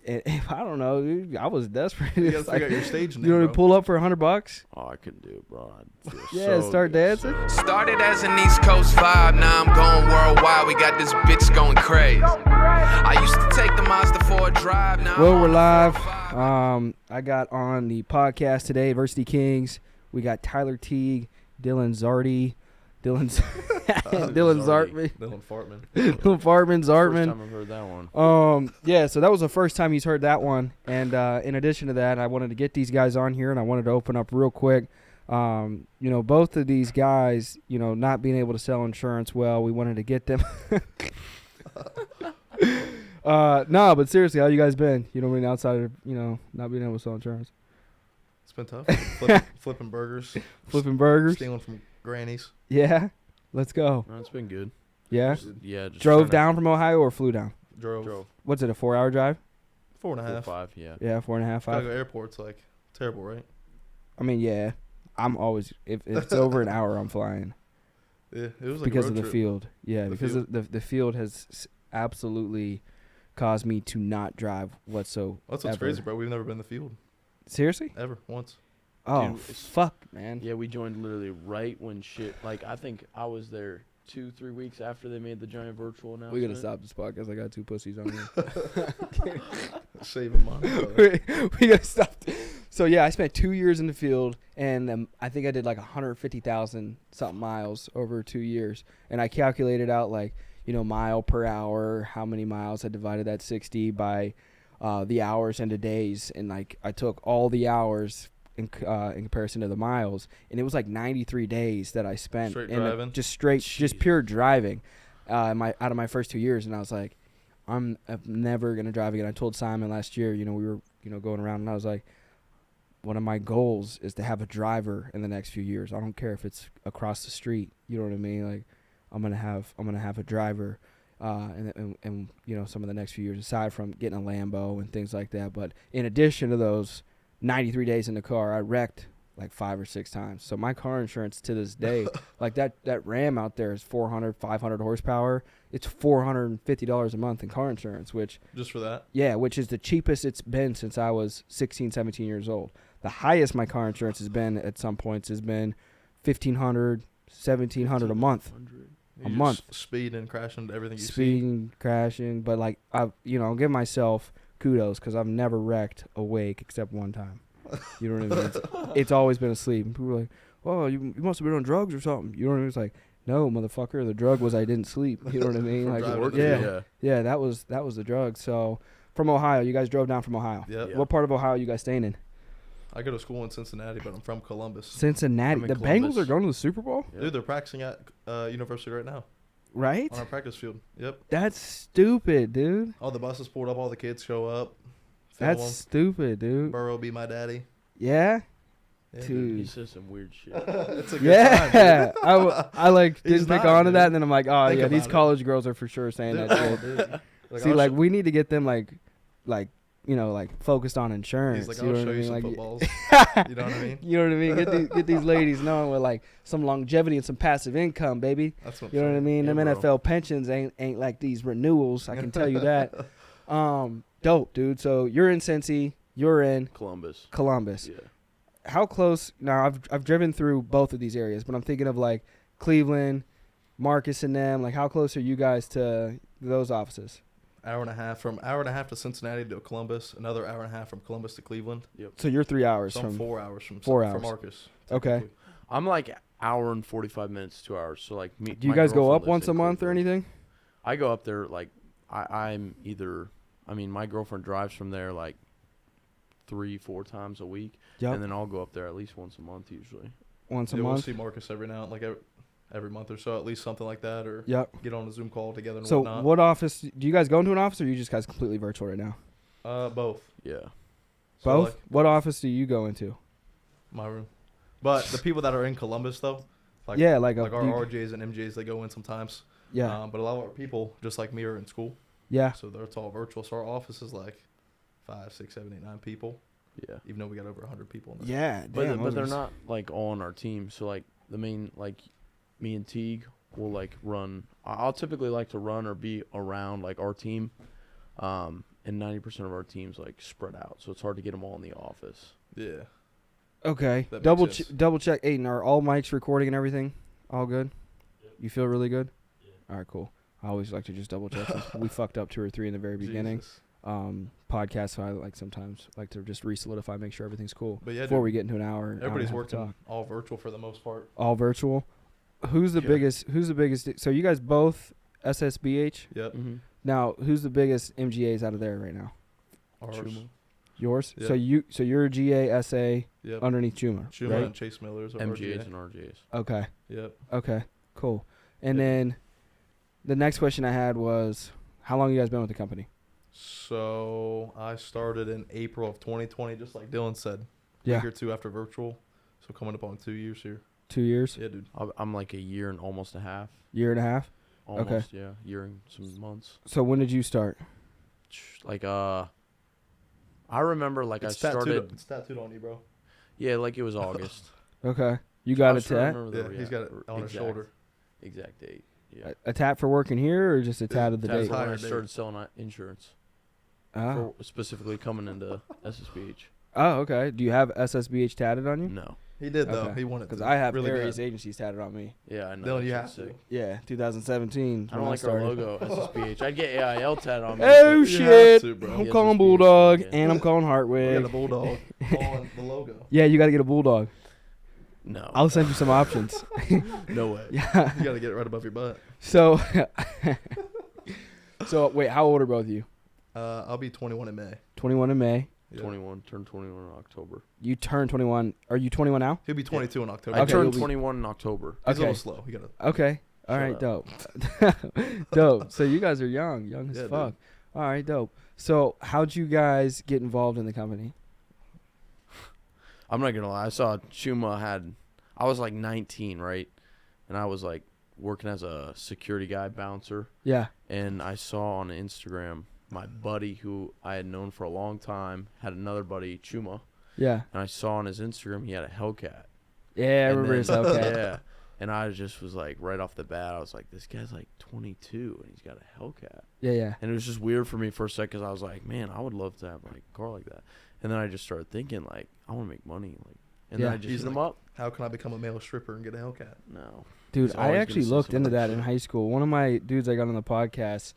I don't know, dude. I was desperate. You gotta figure out your stage name, You know, bro. pull up for $100. Oh, I couldn't do it, bro. I'd feel Yeah, so start good. dancing. Started as an East Coast vibe, now I'm going worldwide. We got this bitch going crazy. I used to take the Mazda for a drive. Now Well, I'm we're on the live. 405. I got on the podcast today, Varsity Kings. We got Tyler Teague, Dillon Zartman. Dylan Zartman. First time I've heard that one. Yeah, so that was the first time he's heard that one. And in addition to that, I wanted to get these guys on here, and I wanted to open up real quick. You know, both of these guys, you know, not being able to sell insurance well, we wanted to get them. No, but seriously, how you guys been? You know, what I mean, outside of, you know, not being able to sell insurance. It's been tough. Flipping burgers. Flipping burgers. Stealing from grannies. Yeah, let's go. No, it's been good. Yeah, Yeah. Just drove tryna- down from Ohio or flew down? Drove. What's it, a 4-hour drive? 4.5. 5, yeah. Yeah, 4.5, 5. Chicago airport's like terrible, right? I mean, yeah, I'm always if it's over an hour, I'm flying Yeah, it was like because a of road the trip. field. Yeah, The because field. the field has absolutely caused me to not drive whatsoever. That's what's crazy, bro. We've never been in the field Seriously? ever once. Oh, Dude, it's- fuck, man. Yeah, we joined literally right when shit. Like, I think I was there 2-3 weeks after they made the giant virtual announcement. We gotta stop this podcast. I got 2 pussies on here. Saving money. Bro. we gotta stop. So yeah, I spent 2 years in the field, and I think I did like 150,000 something miles over 2 years, and I calculated out like, you know, mile per hour, how many miles. I divided that 60 by the hours into days, and like I took all the hours in comparison to the miles, and it was like 93 days that I spent Straight in driving? just pure driving out of my first 2 years, and I was like, I'm never gonna drive again. I told Simon last year, you know, we were, you know, going around, and I was like, one of my goals is to have a driver in the next few years. I don't care if it's across the street. You know what I mean? Like, I'm gonna have a driver, and you know, some of the next few years, aside from getting a Lambo and things like that. But in addition to those 93 days in the car, I wrecked like 5 or 6 times. So my car insurance to this day, like that Ram out there is 400, 500 horsepower. It's $450 a month in car insurance, which Just for that? yeah, which is the cheapest it's been since I was 16, 17 years old. The highest my car insurance has been at some points has been $1,500, $1,700 a month. You A just month. Speed and crash into everything you see. Speeding, crashing, but like I'll give myself kudos because I've never wrecked awake except one time. You know what I mean? It's always been asleep. And people are like, "Oh, you must have been on drugs or something." You know what I mean? It's like, no, motherfucker. The drug was I didn't sleep. You know what I mean? From Like, driving to yeah, the field. yeah, that was the drug. So, from Ohio, you guys drove down from Ohio. Yep. Yeah. What part of Ohio are you guys staying in? I go to school in Cincinnati, but I'm from Columbus. Cincinnati. I'm in The Columbus. Bengals are going to the Super Bowl, Yeah. Dude, they're practicing at university right now right? on our practice field. Yep. That's stupid, dude. All the buses pulled up. All the kids show up. Film That's stupid, 'em. dude. Burrow be my daddy. Yeah. Yeah, Dude. dude. He says some weird shit. It's a good time, Yeah, dude. I like He's didn't pick not, on to dude. that, and then I'm like, oh Think yeah, these about it. college girls are for sure saying Dude, that oh, shit. dude. See, I'll like sh- we need to get them like you know, like focused on insurance. He's like, you know I'll what show I you mean? some Like, footballs. You know what I mean? you know what I mean? Get these ladies knowing with like some longevity and some passive income, baby. That's what You know what I mean? Yeah, Them bro. NFL pensions ain't like these renewals. I can tell you that. Dope, dude. So you're in Cincy. You're in Columbus. Columbus. Yeah. How close? Now I've driven through both of these areas, but I'm thinking of like Cleveland, Marcus, and them. Like, how close are you guys to those offices? Hour and a half to Cincinnati to Columbus. Another hour and a half from Columbus to Cleveland. So you're 3 hours So I'm from. 4 hours from 4 from hours. Marcus. Okay. technically. I'm like hour and 45 minutes, 2 hours. So like me. Do you my guys go girlfriend up lives once in a month or Cleveland. anything? I go up there like I'm either. I mean, my girlfriend drives from there like 3-4 times a week, Yep. and then I'll go up there at least once a month usually. Once a Yeah, we'll month. see Marcus every now, like every month or so, at least something like that, or Yep. get on a Zoom call together and So whatnot. what office do you guys go into an office, or are you just guys completely virtual right now? Both. Yeah. So, Both. like, What office do you go into? my room. But the people that are in Columbus though, like Yeah, like like a- our you- RJs and MJs, they go in sometimes. Yeah. But a lot of our people, just like me, are in school, Yeah. so it's all virtual. So our office is like 5, 6, 7, 8, 9 people, Yeah. even though we got over 100 people in there. Yeah. But Damn, but they're not like all on our team. So like the main like me and Teague will like run. I'll typically like to run or be around like our team. and 90% of our teams like spread out, so it's hard to get them all in the office. Yeah. Okay. That Double makes sense. double check. Aiden, are all mics recording and everything? All good? You feel really good? All right, cool. I always like to just double check. We fucked up 2 or 3 in the very beginning. Jesus. Podcast, so I sometimes like to just re-solidify, make sure everything's cool But yeah, before dude, we get into an hour. everybody's hour and a half of working talk. all virtual for the most part. All virtual. Who's the Yeah. biggest? Who's the biggest? So you guys both SSBH. Yep. Mm-hmm. Now, who's the biggest MGAs out of there right now? Ours. Chuma. Yours. Yeah. So you're a GA SA Yep. underneath Chuma, Chuma right? and Chase Miller's. Our MGAs RGA. and RGAs. Okay. Yep. Okay. Cool. And Yeah. then the next question I had was, how long you guys been with the company? So I started in April of 2020, just like Dylan said. Yeah. A year or 2 after virtual. So coming up on 2 years here. 2 years. Yeah, dude. I'm like a year and almost a half. Year and a half. Almost, yeah. Year and some months. So when did you start? Like, I remember, like, It's I started. It's tattooed on you, bro. Yeah, like it was August. Okay. You got I a was trying to tat? remember Yeah, he's got it on his exact- shoulder. Exact date. Yeah. A tat for working here, or just a tat of the That's date? when I Entire date. started selling insurance, Oh. for specifically coming into SSBH. Oh, okay. Do you have SSBH tatted on you? No. He did, though. Okay. He wanted to. Because I have really various bad. agencies tatted on me. Yeah, I know. Dylan, you that have shit's to. sick. Yeah, 2017. I don't when like our started. logo, SSBH. I'd get AIL tatted on me. Oh but- shit! to, bro. I'm Yes, calling it's Bulldog beautiful, yeah. and I'm calling We got a Hartwig. bulldog on the logo. Yeah, you got to get a Bulldog. No. I'll send you some options. No way. Yeah. You got to get it right above your butt. So, so wait, how old are both of you? I'll be 21 in May. 21 in May. Yeah. 21. Turned 21 in October. You turn 21. Are you 21 now? He'll be 22 in October. I Okay, you'll turned be- 21 in October. He's a Okay. little slow. You got to. Okay. All Shut right, up. dope. Dope. So you guys are young as Yeah, dude. fuck. All right, dope. So how'd you guys get involved in the company? I'm not gonna lie. I saw Chuma had. I was like 19, right? And I was like working as a security guy bouncer. Yeah. And I saw on Instagram my buddy who I had known for a long time had another buddy, Chuma. Yeah. And I saw on his Instagram he had a Hellcat. Yeah, I And remember then- his Hellcat. Yeah. And I just was like, right off the bat, I was like, this guy's like 22 and he's got a Hellcat. Yeah, yeah. And it was just weird for me for a second because I was like, man, I would love to have like a car like that. And then I just started thinking like, I want to make money. Like, and Yeah. then I just He's hit him like- up. How can I become a male stripper and get a Hellcat? No. Dude, He's I always actually gonna say looked some into other that in shit. high school. One of my dudes I got on the podcast,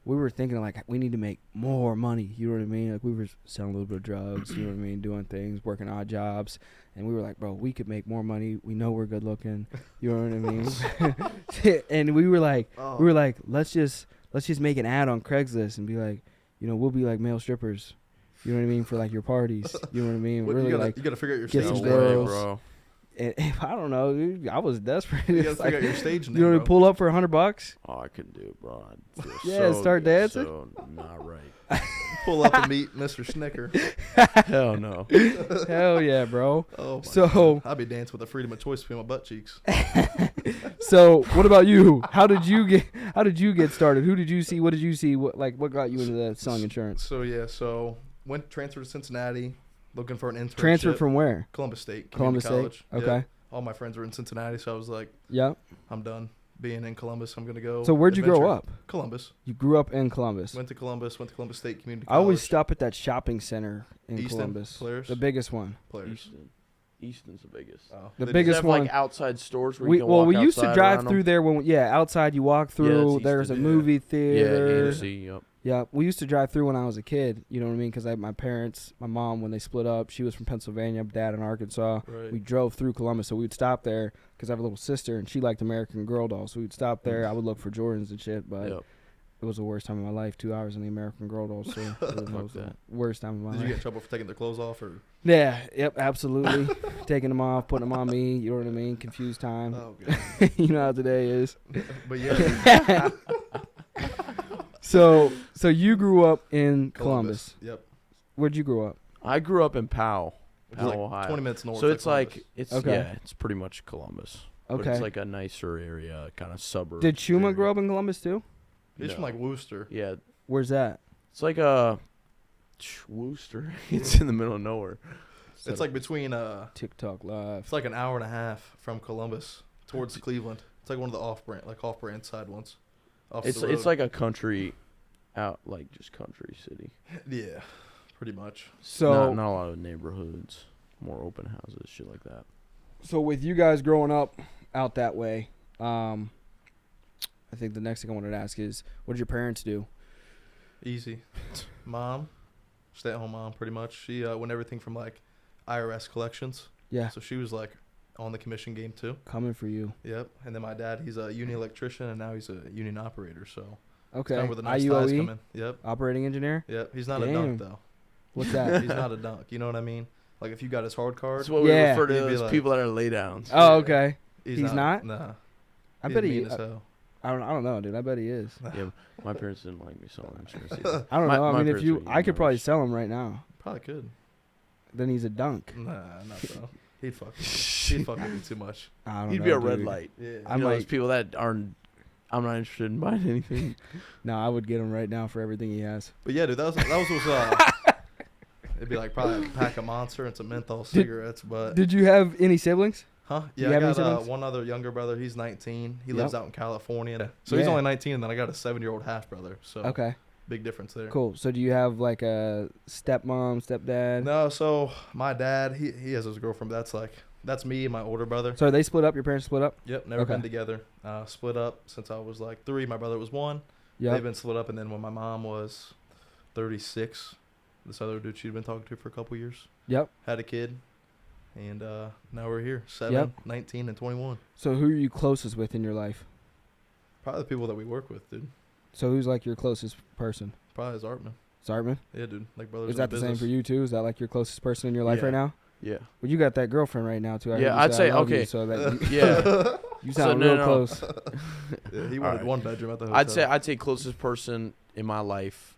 we were thinking like we need to make more money. You know what I mean? Like we were selling a little bit of drugs. You know what I mean? Doing things, working odd jobs, and we were like, bro, we could make more money. We know we're good looking. You know what I mean? And we were like, let's just make an ad on Craigslist and be like, you know, we'll be like male strippers. You know what I mean? For like your parties. You know what I mean? What, Really you like. got to figure out your get stage some No name. way, girls. bro. And, I don't know. Dude, I was desperate. You got to It's figure out like, your stage name. you know, to bro. pull up for $100. Oh, I couldn't do it, bro. I'd feel Yeah, so start good, dancing? So not right. Pull up and meet Mr. Snicker. Hell no. Hell yeah, bro. Oh, my So- God. I'll be dancing with the freedom of choice between my butt cheeks. So, what about you? How did you get started? Who did you see? What did you see? What got you into the selling insurance? So transferred to Cincinnati, looking for an internship. Transferred from where? Columbus State. Columbus Community State. College. Okay. Yeah. All my friends were in Cincinnati, so I was like, Yep. I'm done being in Columbus. I'm gonna go. So where'd you grow adventure. up? Columbus. You grew up in Columbus. Went to Columbus State Community I College. always stop at that shopping center in Easton, Columbus. Players? The biggest one. Players. Easton's the biggest. Oh, The they biggest Does it have, one. like outside stores where you can Well, walk we used to outside drive around through 'em? there when outside you walk through. it's There's a Easton, yeah. movie Yeah, theater. AMC. Yep. Yeah, we used to drive through when I was a kid. You know what I mean? Because my parents, my mom, when they split up, she was from Pennsylvania, dad in Arkansas. Right. We drove through Columbus, so we'd stop there because I have a little sister and she liked American Girl dolls. So we'd stop there. I would look for Jordans and shit, but Yep. it was the worst time of my life. 2 hours in the American Girl dolls. So it was the that. worst time of my Did you life. get in trouble for taking their clothes off, or? Yeah, yep, absolutely. Taking them off, putting them on me. You know what I mean? Confused time. Oh god. You know how today is. But yeah, So you grew up in Columbus. Yep. Where'd you grow up? I grew up in Powell, It's Powell, like Ohio. 20 minutes north. So of it's Columbus. like it's Okay. yeah, it's pretty much Columbus. But Okay. it's like a nicer area, kind of suburb. Did Chuma area. grow up in Columbus too? He's from No. like Worcester. Yeah, Where's that? it's like a Worcester. It's in the middle of nowhere. It's like between TikTok live. it's like an hour and a half from Columbus towards Cleveland. It's like one of the off-brand side ones. Off It's the road. like a country out like just country city. Yeah, pretty much. So not a lot of neighborhoods, more open houses, shit like that. So with you guys growing up out that way, I think the next thing I wanted to ask is, what did your parents do? Easy. Mom, stay-at-home mom, pretty much. She went everything from like IRS collections. Yeah, So she was like on the commission game too. coming for you. Yep. And then my dad, he's a union electrician, and now he's a union operator. So Okay, kind of where the nice ties come IUOE, in. Yep. operating engineer. Yep. He's not a Damn. dunk though. What's that? He's not a dunk. You know what I mean? Like if you got his hard card, That's what Yeah. we refer to He'd be as like- people that are laydowns. Oh, okay. he's not? Nah. I He's bet mean he. as hell. I don't know, dude. I bet he is. Yeah, my parents didn't like me, so I'm just gonna say that. I don't My- know. I my mean, if parents you, were I could probably unions. sell him right now. Probably could. Then he's a dunk. Nah, not though. He'd fuck. He'd fuck with me too much. I don't He'd know, be a red dude. light. Yeah. I'm You know, those like- people that aren't. I'm not interested in buying anything. No, I would get him right now for everything he has. But yeah, dude, that was it'd be like probably a pack of Monster and some menthol Did- cigarettes, but Did you have any siblings? huh? you Yeah, I have any got siblings? one other younger brother. He's 19. He Yep. lives out in California. So he's Yeah. only 19, and then I got a 7-year-old half brother. So Okay, big difference there. cool. So do you have like a stepmom, stepdad? No, so my dad, he has his girlfriend. But that's me and my older brother. So are they split up? Your parents split up? Yep, never Okay. been together. Split up since I was like 3. My brother was 1. Yeah. They've been split up, and then when my mom was 36, this other dude she'd been talking to for a couple years Yep. had a kid, and now we're here, 7, Yep. 19, and 21. So who are you closest with in your life? Probably the people that we work with, dude. So who's like your closest person? Probably Zartman. Zartman? Yeah, dude. Like brothers. Is in that the same business. for you too? Is that like your closest person in your life Yeah. right now? Yeah. Well, you got that girlfriend right now too. I heard Yeah, you I'd say I say, love you, okay. so that you, Yeah. you So, sound no, real no. close. Yeah, he wanted Alright. 1 bedroom at the hotel. I'd say closest person in my life,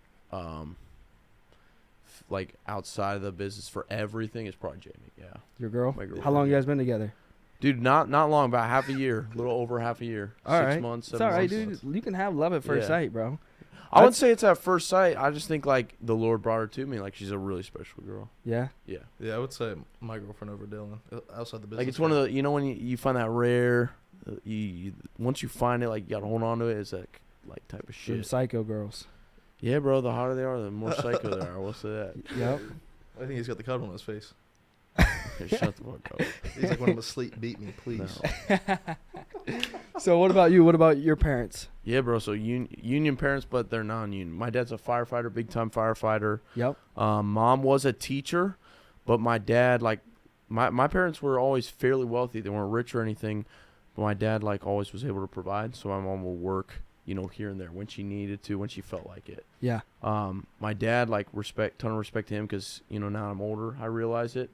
like outside of the business for everything is probably Jamie. Yeah. Your girl? My girlfriend. How long you guys been together? Dude, not long, about half a year, a little over half a year. All 6 right. months, It's 7 all right, months. dude. You can have love at first Yeah. sight, bro. I wouldn't say it's at first sight. I just think like the Lord brought her to me. Like she's a really special girl. Yeah. Yeah. Yeah, I would say my girlfriend over Dillon outside the business. Like it's one of the, you know, when you find that rare, you once you find it, like you gotta hold on to it. It's that like type of Them shit. psycho girls. Yeah, bro. The hotter they are, the more psycho they are. What's that? Yep. I think he's got the cuddle on his face. Okay, shut the fuck up. He's like, when I'm asleep, beat me, please. No. So what about you? What about your parents? Yeah, bro. So union parents, but they're non-union. My dad's a firefighter, big time firefighter. Yep. Mom was a teacher, but my dad, like, my parents were always fairly wealthy. They weren't rich or anything, but my dad, like, always was able to provide. So my mom would work, you know, here and there when she needed to, when she felt like it. Yeah. My dad, like, ton of respect to him because, you know, now I'm older, I realize it.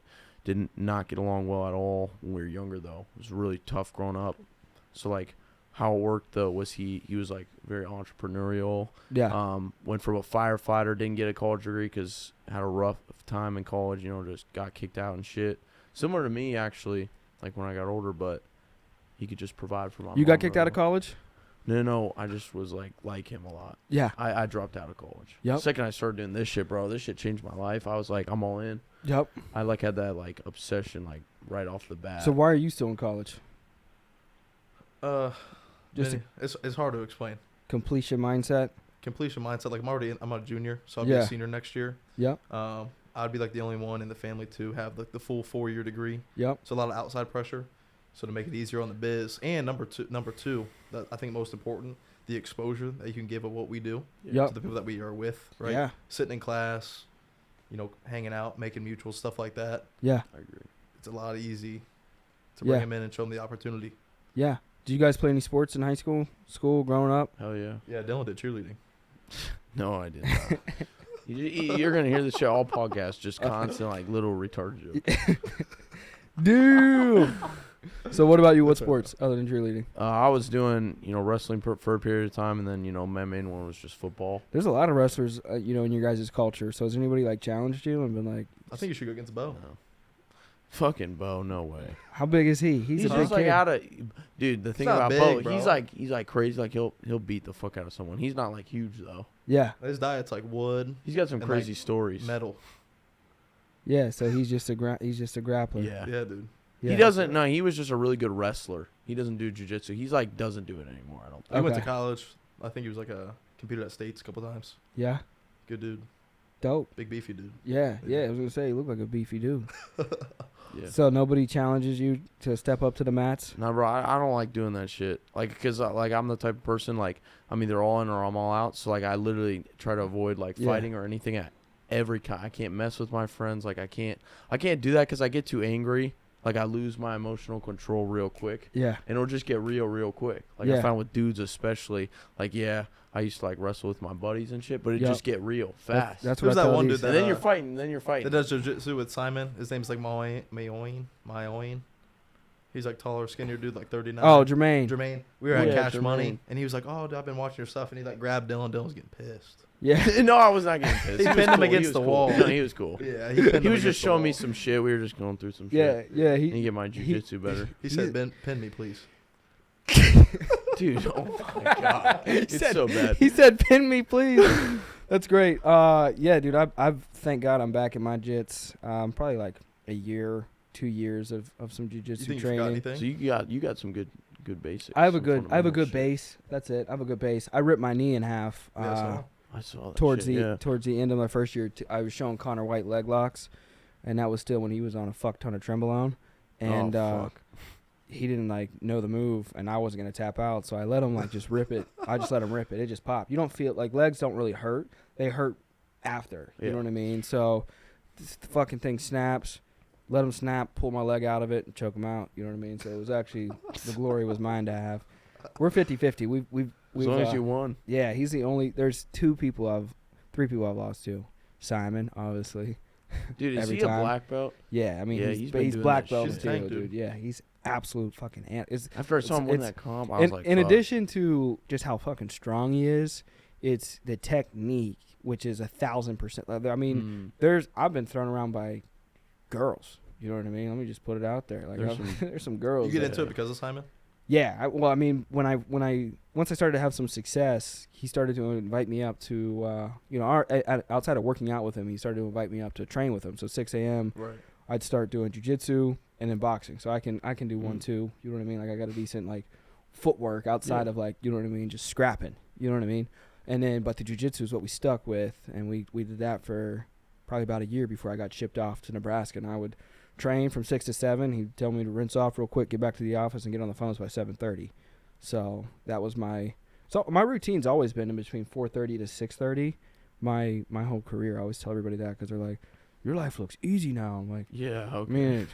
Did not get along well at all when we were younger, though. It was really tough growing up. So, like, how it worked, though, was he was, like, very entrepreneurial. Yeah. Went from a firefighter, didn't get a college degree because had a rough time in college, you know, just got kicked out and shit. Similar to me, actually, like, when I got older, but he could just provide for my You mom got kicked out of growing up. college? No, I just was, like him a lot. Yeah. I dropped out of college. Yep. The second I started doing this shit, bro, this shit changed my life. I was like, I'm all in. Yep. I, like, had that, like, obsession, like, right off the bat. So why are you still in college? Just it's hard to explain. Completion mindset. Completion mindset. Like I'm a junior, so I'll be Yeah. a senior next year. Yep. I'd be like the only one in the family to have the full 4-year degree. Yep. So a lot of outside pressure. So to make it easier on the biz, and number two, that I think most important, the exposure that you can give of what we do Yep. to the people that we are with, right? Yeah. Sitting in class, you know, hanging out, making mutual stuff like that. Yeah. I agree. It's a lot easy to Yeah. bring them in and show them the opportunity. Yeah. Did you guys play any sports in high school? Growing up? Hell yeah. Yeah, Dylan did cheerleading. No, I did not. You're going to hear this shit all podcast, just constant, like, little retarded jokes. Dude. So what about you? What That's right. sports other than cheerleading? I was doing, you know, wrestling for a period of time, and then, you know, my main one was just football. There's a lot of wrestlers, you know, in your guys' culture. So has anybody like challenged you and been like, I think you should go against Bo. No. Fucking Bo, no way. how big is he? He's a big just like kid. out of, dude. The thing not about big, Bo, bro. he's like crazy. Like he'll beat the fuck out of someone. He's not like huge though. Yeah. His diet's like wood, He's got some And, crazy like, stories. metal. Yeah. So he's just a grappler. Yeah. Yeah, dude. Yeah. He doesn't. No, he was just a really good wrestler. He doesn't do jujitsu. He's like doesn't do it anymore. I don't He think. went to Okay. college. I think he was like a competed at states a couple times. Yeah. Good dude. Dope. Big beefy dude. Yeah. I was gonna say you look like a beefy dude. Yeah. So nobody challenges you to step up to the mats? No, bro, I don't like doing that shit. Like, because, like, I'm the type of person, like, I'm either all in or I'm all out. So, like, I literally try to avoid, like, fighting or anything at every kind. I can't mess with my friends. Like, I can't do that because I get too angry. Like, I lose my emotional control real quick. Yeah. And it'll just get real quick. Like, I found with dudes especially, like, I used to, like, wrestle with my buddies and shit, but it just get real fast. That's Who's what I that tell one these- dude and then you're fighting. That does jiu-jitsu with Simon. His name's like Mayoin. He's like taller, skinnier dude, like 39. Oh, Jermaine. Jermaine. We were at Cash Jermaine. Money, and he was like, "Oh, dude, I've been watching your stuff," and he like grabbed Dillon. Dillon was getting pissed. Yeah. No, I was not getting pissed. He was pinned him cool. against was the cool. wall. No, he was cool. Yeah, He pinned him was against just the showing me wall. some shit. We were just going through some Yeah. shit. Yeah. And get my jujitsu better. He said, "Pin me, please." Dude, oh my god. It's so bad. He said, "Pin me, please." That's great. Yeah, dude. I've thank God I'm back in my jits. Probably like a year, 2 years of some You jujitsu think you forgot training. anything? So you got some good basics. I have a some good fundamental shit. base. That's it. I have a good base. I ripped my knee in half. I saw that Towards shit, the end of my first year, I was showing Connor White leg locks, and that was still when he was on a fuck ton of Trembolone, and fuck. he didn't like know the move, and I wasn't gonna tap out, so I let him like just rip it. I just let him rip it. It just popped. You don't feel like legs don't really hurt; they hurt after. You know what I mean? So the fucking thing snaps. Let him snap, pull my leg out of it, and choke him out. You know what I mean? So it was actually the glory was mine to have. We're 50-50. We've As long as you won. Yeah, he's the only. There's 3 people I've lost to. Simon, obviously. Dude, is Every he time. a black belt? Yeah, I mean, Yeah, he's he's been doing black that belt shit. too, Tank, dude. dude. Yeah, he's absolute fucking After I saw him win it's- that comp, I was like, in fuck. addition to just how fucking strong he is, it's the technique, which is 1,000%. I mean, I've been thrown around by girls. You know what I mean? Let me just put it out there. Like there's some girls. You get that- into it because of Simon? Yeah, I mean, once I started to have some success, he started to invite me up to, outside of working out with him, he started to invite me up to train with him. So 6 a.m. Right. I'd start doing jiu-jitsu and then boxing. So I can do 1-2. You know what I mean? Like I got a decent like footwork outside of like, you know what I mean, just scrapping. You know what I mean? And then, but the jiu-jitsu is what we stuck with, and we did that for probably about a year before I got shipped off to Nebraska, and I would train from 6 to 7. He'd tell me to rinse off real quick, get back to the office, and get on the phones by 7:30. So that was my routine's always been in between 4:30 to 6:30. My whole career, I always tell everybody that because they're like, "Your life looks easy now." I'm like, Yeah, I okay. mean,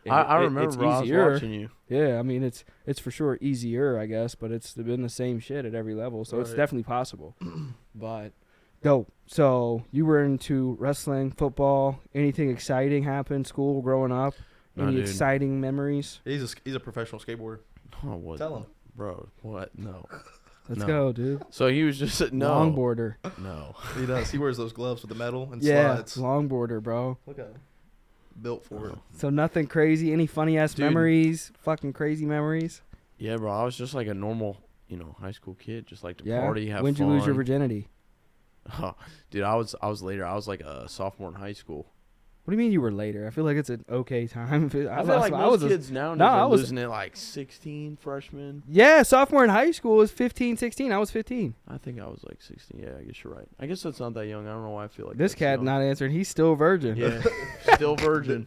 I it's remember I was easier. watching you. Yeah, I mean it's for sure easier, I guess, but it's been the same shit at every level, so it's Right. definitely possible. But dope. So you were into wrestling, football. Anything exciting happened? School, growing up? No, Any dude. exciting memories? He's a professional skateboarder. Oh, what? Tell him. Bro, what? No. Let's No. go, dude. So he was just no. Longboarder. No. He does. He wears those gloves with the metal and Yeah, slides. longboarder, bro. Look at him. Built for it. So nothing crazy. Any funny ass Dude. memories? Fucking crazy memories. Yeah, bro. I was just like a normal, high school kid, just like to Yeah. party, have When'd fun. you lose your virginity? Oh, dude, I was later. I was like a sophomore in high school. What do you mean you were later? I feel like it's an okay time. I feel like most kids now No, I are was- losing it like 16 freshmen. Yeah, sophomore in high school was 15, 16. I was 15. I think I was like 16. Yeah, I guess you're right. I guess that's not that young. I don't know why I feel like This that's cat young. not answering. He's still a virgin. Yeah, still virgin.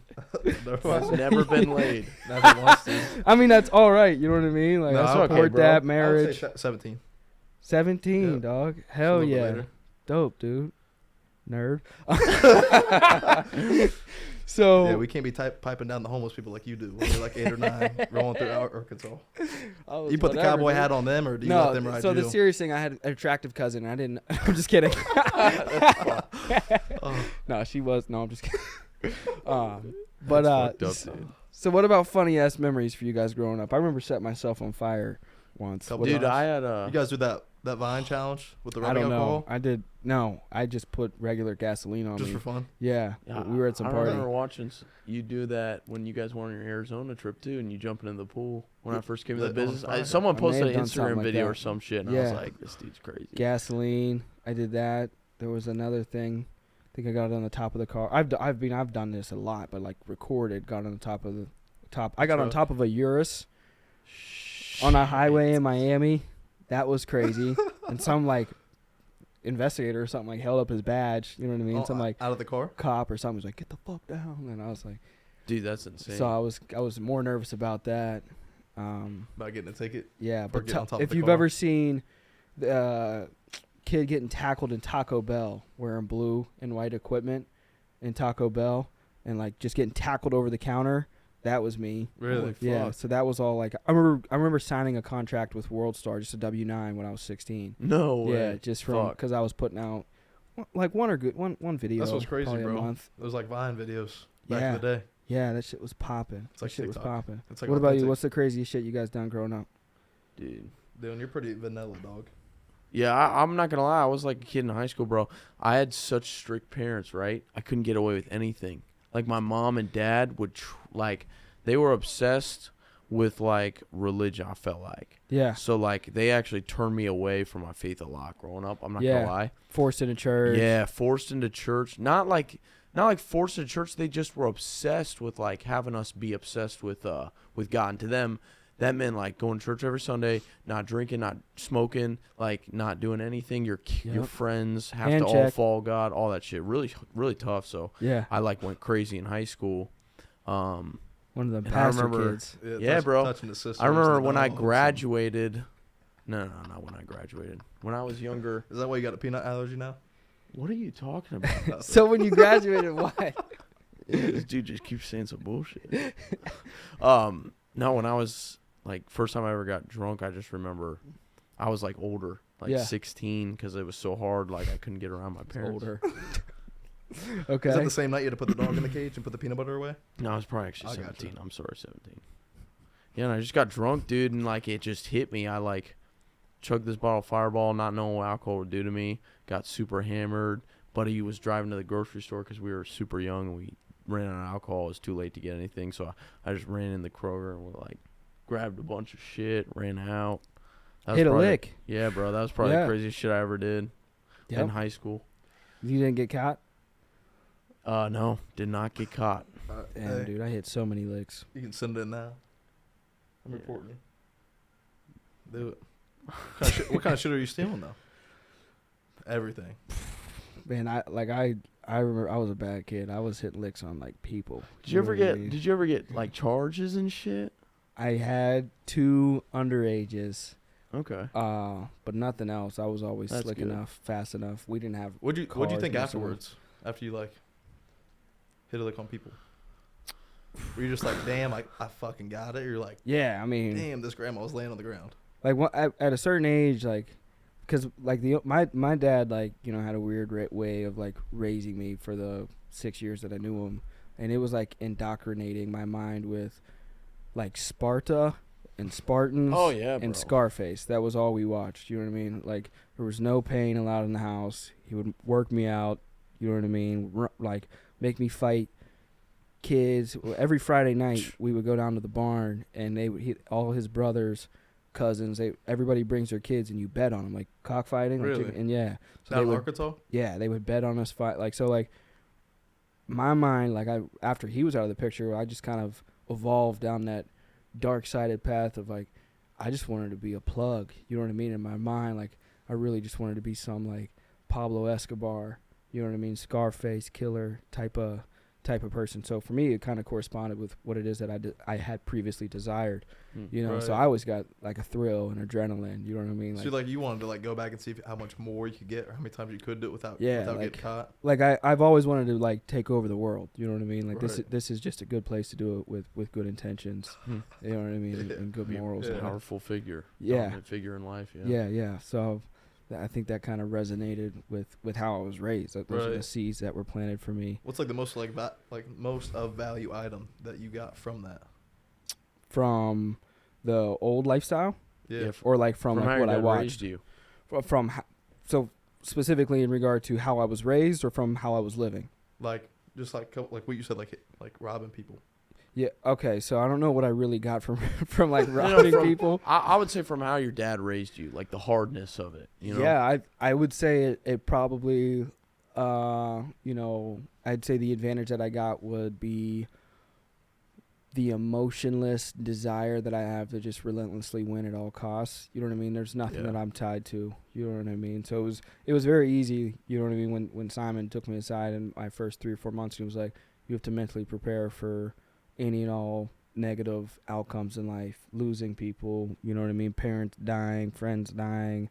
Has never been laid. Never wants to. I mean, that's all right. You know what I mean? Like, No, I okay, support bro. that I would marriage. say 17. 17, Yeah. dog. Just a Hell little bit yeah. later. Dope, dude. Nerd. So Yeah, we can't be piping down the homeless people like you do when you're like 8 or 9 rolling through Arkansas. I was You put the whatever, cowboy dude. hat on them, or do you No, let them ride so you? the serious thing, I had an attractive cousin. I didn't. I'm just kidding. Oh, No, she was. No, I'm just kidding. But Fucked up, dude. so what about funny ass memories for you guys growing up? I remember setting myself on fire once. Couple What Dude, about- I had you guys do that Vine challenge with the I rubbing don't know. alcohol? I did. No, I just put regular gasoline on Just me. for fun? Yeah, Yeah, we were at some I party. remember watching you do that when you guys went on your Arizona trip too, and you jumping in the pool when I first came to the Lit on business. fire. Someone I may posted have an done something Instagram like video that. or some shit, and I was Yeah. like, "This dude's crazy." Gasoline. I did that. There was another thing. I think I got it on the top of the car. I've done this a lot, but like recorded. Got on the top of the top. I got on Truck. top of a Urus on a highway in Miami. That was crazy. And some like investigator or something like held up his badge. You know what I mean? Some like out of the car. cop or something was like, "Get the fuck down!" And I was like, Dude, that's insane. so I was more nervous about that. About getting a ticket. Yeah, Or but getting on top of if the you've car. ever seen the kid getting tackled in Taco Bell wearing blue and white equipment in Taco Bell and like just getting tackled over the counter, that was me. Really? Holy Yeah, fuck. so that was all like I remember signing a contract with World Star, just a W-9 when I was 16. No way. Yeah, just from Fuck. because I was putting out like one video. That's what's crazy, probably bro. A month. It was like Vine videos back Yeah. in the day. Yeah, that shit was popping. It's like That shit was TikTok. popping. It's like What about you? authentic. What's the craziest shit you guys done growing up? Dude. Dylan, you're pretty vanilla, dog. Yeah, I'm not gonna lie. I was like a kid in high school, bro. I had such strict parents, right? I couldn't get away with anything. Like my mom and dad would they were obsessed with like religion. I felt like Yeah, so like they actually turned me away from my faith a lot growing up. I'm not Yeah. gonna lie. forced into church. Yeah, forced into church. Not like forced into church. They just were obsessed with like having us be obsessed with God. And to them, that meant like going to church every Sunday, not drinking, not smoking, like not doing anything. Your Yep. friends have Hand to all check. follow God, all that shit. Really, really tough. So Yeah, I like went crazy in high school. one of them And I pastor remember- kids. Yeah, bro. Touching the sisters I remember and the when I dogs. graduated. No, not when I graduated. When I was younger. Is that why you got a peanut allergy now? What are you talking about? So when you graduated, what? This dude just keeps saying some bullshit. No, when I was like first time I ever got drunk, I just remember I was like older, like Yeah. 16, because it was so hard. Like I couldn't get around my parents. Older. Is that Okay. the same night you had to put the dog in the cage and put the peanut butter away? No, I was probably actually I gotcha. 17. I'm sorry, 17. Yeah, and I just got drunk, dude, and like it just hit me. I like chugged this bottle of Fireball, not knowing what alcohol would do to me. Got super hammered. Buddy was driving to the grocery store because we were super young and we ran out of alcohol. It was too late to get anything, so I just ran in the Kroger and we like grabbed a bunch of shit, ran out. That was Hit a probably- lick. Yeah, bro, that was probably Yeah. the craziest shit I ever did in Yep. high school. You didn't get caught? No, did not get caught. Damn, dude, I hit so many licks. You can send it in now. I'm Yeah. reporting you. Do it. What kind of shit are you stealing though? Everything. Man, I remember I was a bad kid. I was hitting licks on like people. Did you ever know what I get? mean? Did you ever get like charges and shit? I had 2 underages, Okay. but nothing else. I was always That's slick good. enough, fast enough. We didn't have. What'd you cars think messing with. afterwards? After you like hit a lick on people? Were you just like, damn, I fucking got it? Or you're like, Yeah, I mean, damn, this grandma was laying on the ground. like at a certain age, like, because like my dad, like, you know, had a weird way of like raising me for the 6 years that I knew him, and it was like indoctrinating my mind with like Sparta and Spartans. Oh yeah, bro. And Scarface. That was all we watched. You know what I mean? Like, there was no pain allowed in the house. He would work me out. You know what I mean? Like, make me fight kids. Every Friday night, we would go down to the barn, and all his brothers, cousins, everybody brings their kids, and you bet on them, like cockfighting. Really? And yeah. So Down they in would, Arkansas? yeah, they would bet on us fight. Like, so, like, my mind, like, after he was out of the picture, I just kind of evolved down that dark-sided path of, like, I just wanted to be a plug. You know what I mean? In my mind, like, I really just wanted to be some, like, Pablo Escobar, you know what I mean? Scarface, killer type of person. So for me, it kind of corresponded with what it is that I had previously desired, you know? So Right. I always got, like, a thrill and adrenaline, you know what I mean? So like you wanted to like go back and see how much more you could get or how many times you could do it without Yeah, getting like- caught. Like I've always wanted to like take over the world. You know what I mean? Like Right. this is just a good place to do it with good intentions. Hmm. You know what I mean? Yeah. And good Be a morals. Yeah. powerful figure. Yeah. Dominant figure in life. Yeah. Yeah, yeah. So I think that kind of resonated with how I was raised. Like, those are the Right. seeds that were planted for me What's like the most like most of value item that you got from that? from the old lifestyle, Yeah. Yeah, or like from how like your what I dad watched. raised you. So specifically in regard to how I was raised, or from how I was living. Like just like what you said, like robbing people. Yeah. Okay. So I don't know what I really got from from like No, robbing from- people. I would say from how your dad raised you, like the hardness of it. You know. Yeah, I would say it probably, you know, I'd say the advantage that I got would be the emotionless desire that I have to just relentlessly win at all costs. You know what I mean? There's nothing Yeah. that I'm tied to. You know what I mean? So it was very easy. You know what I mean? When Simon took me aside in my first 3 or 4 months, he was like, "You have to mentally prepare for any and all negative outcomes in life, losing people. You know what I mean? Parents dying, friends dying,